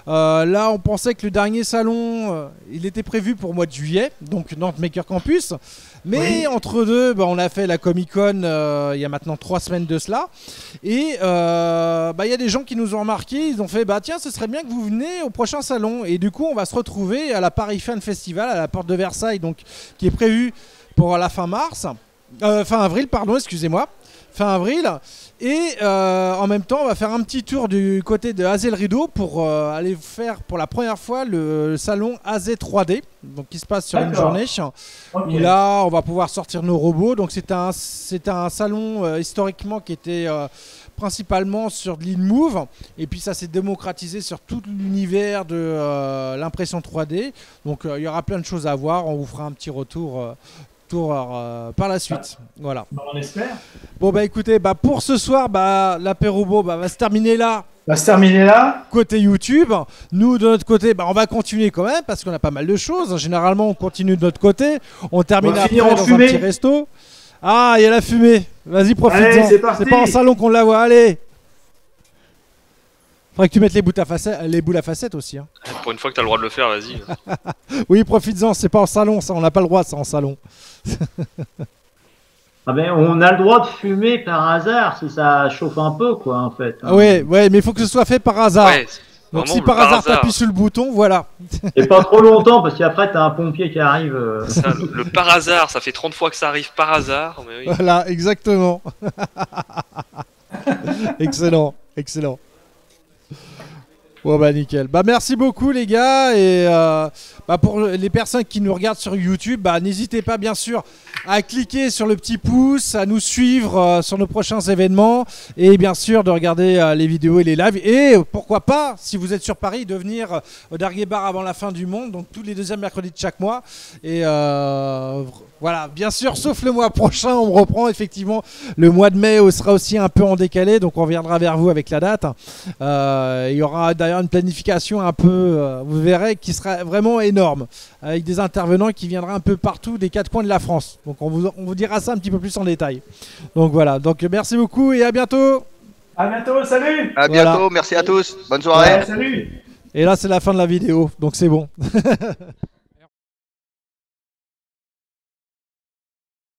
Là, on pensait que le dernier salon, il était prévu pour le mois de juillet, donc Nantes Maker Campus. Mais entre deux, on a fait la Comic Con il y a maintenant 3 semaines de cela. Et il y a des gens qui nous ont remarqué, ils ont fait tiens, ce serait bien que vous venez au prochain salon. Et du coup, on va se retrouver à la Paris Fan Festival, à la porte de Versailles, donc, qui est prévu pour la fin avril, pardon, excusez-moi. Fin avril. Et en même temps, on va faire un petit tour du côté de AZ Rideau pour aller faire pour la première fois le salon AZ 3D, donc qui se passe sur une journée. Où là, on va pouvoir sortir nos robots. Donc c'est un salon historiquement qui était principalement sur de l'InMove. Et puis ça s'est démocratisé sur tout l'univers de l'impression 3D. Donc il y aura plein de choses à voir. On vous fera un petit retour. Par la suite. Voilà. On espère. Bon écoutez, pour ce soir, l'apéro va se terminer là. Côté YouTube. Nous, de notre côté, on va continuer quand même parce qu'on a pas mal de choses. Généralement, on continue de notre côté. On termine après dans un petit resto. Ah, il y a la fumée. Vas-y, profite-en. C'est pas en salon qu'on la voit. Allez. Faudrait que tu mettes les boules à facettes aussi. Hein. Pour une fois que tu as le droit de le faire, vas-y. Oui, profites-en, c'est pas en salon, ça, on n'a pas le droit, ça, en salon. On a le droit de fumer par hasard si ça chauffe un peu, quoi, en fait. Hein. Ouais, mais il faut que ce soit fait par hasard. Ouais, donc si par hasard t'appuies sur le bouton, voilà. Et pas trop longtemps, parce qu'après t'as un pompier qui arrive. Ça, le par hasard, ça fait 30 fois que ça arrive par hasard. Mais oui. Voilà, exactement. Excellent. Bon nickel. Merci beaucoup les gars et pour les personnes qui nous regardent sur YouTube, n'hésitez pas bien sûr à cliquer sur le petit pouce, à nous suivre sur nos prochains événements et bien sûr de regarder les vidéos et les lives et pourquoi pas si vous êtes sur Paris de venir au Darguet Bar avant la fin du monde, donc tous les deuxièmes mercredis de chaque mois et voilà, bien sûr, sauf le mois prochain, on reprend effectivement le mois de mai sera aussi un peu en décalé, donc on reviendra vers vous avec la date. Il y aura d'ailleurs une planification un peu, vous verrez, qui sera vraiment énorme, avec des intervenants qui viendraient un peu partout des 4 coins de la France. Donc on vous dira ça un petit peu plus en détail. Donc voilà, donc merci beaucoup et à bientôt. À bientôt, salut. À bientôt, merci à tous, bonne soirée. Salut. Et là, c'est la fin de la vidéo, donc c'est bon.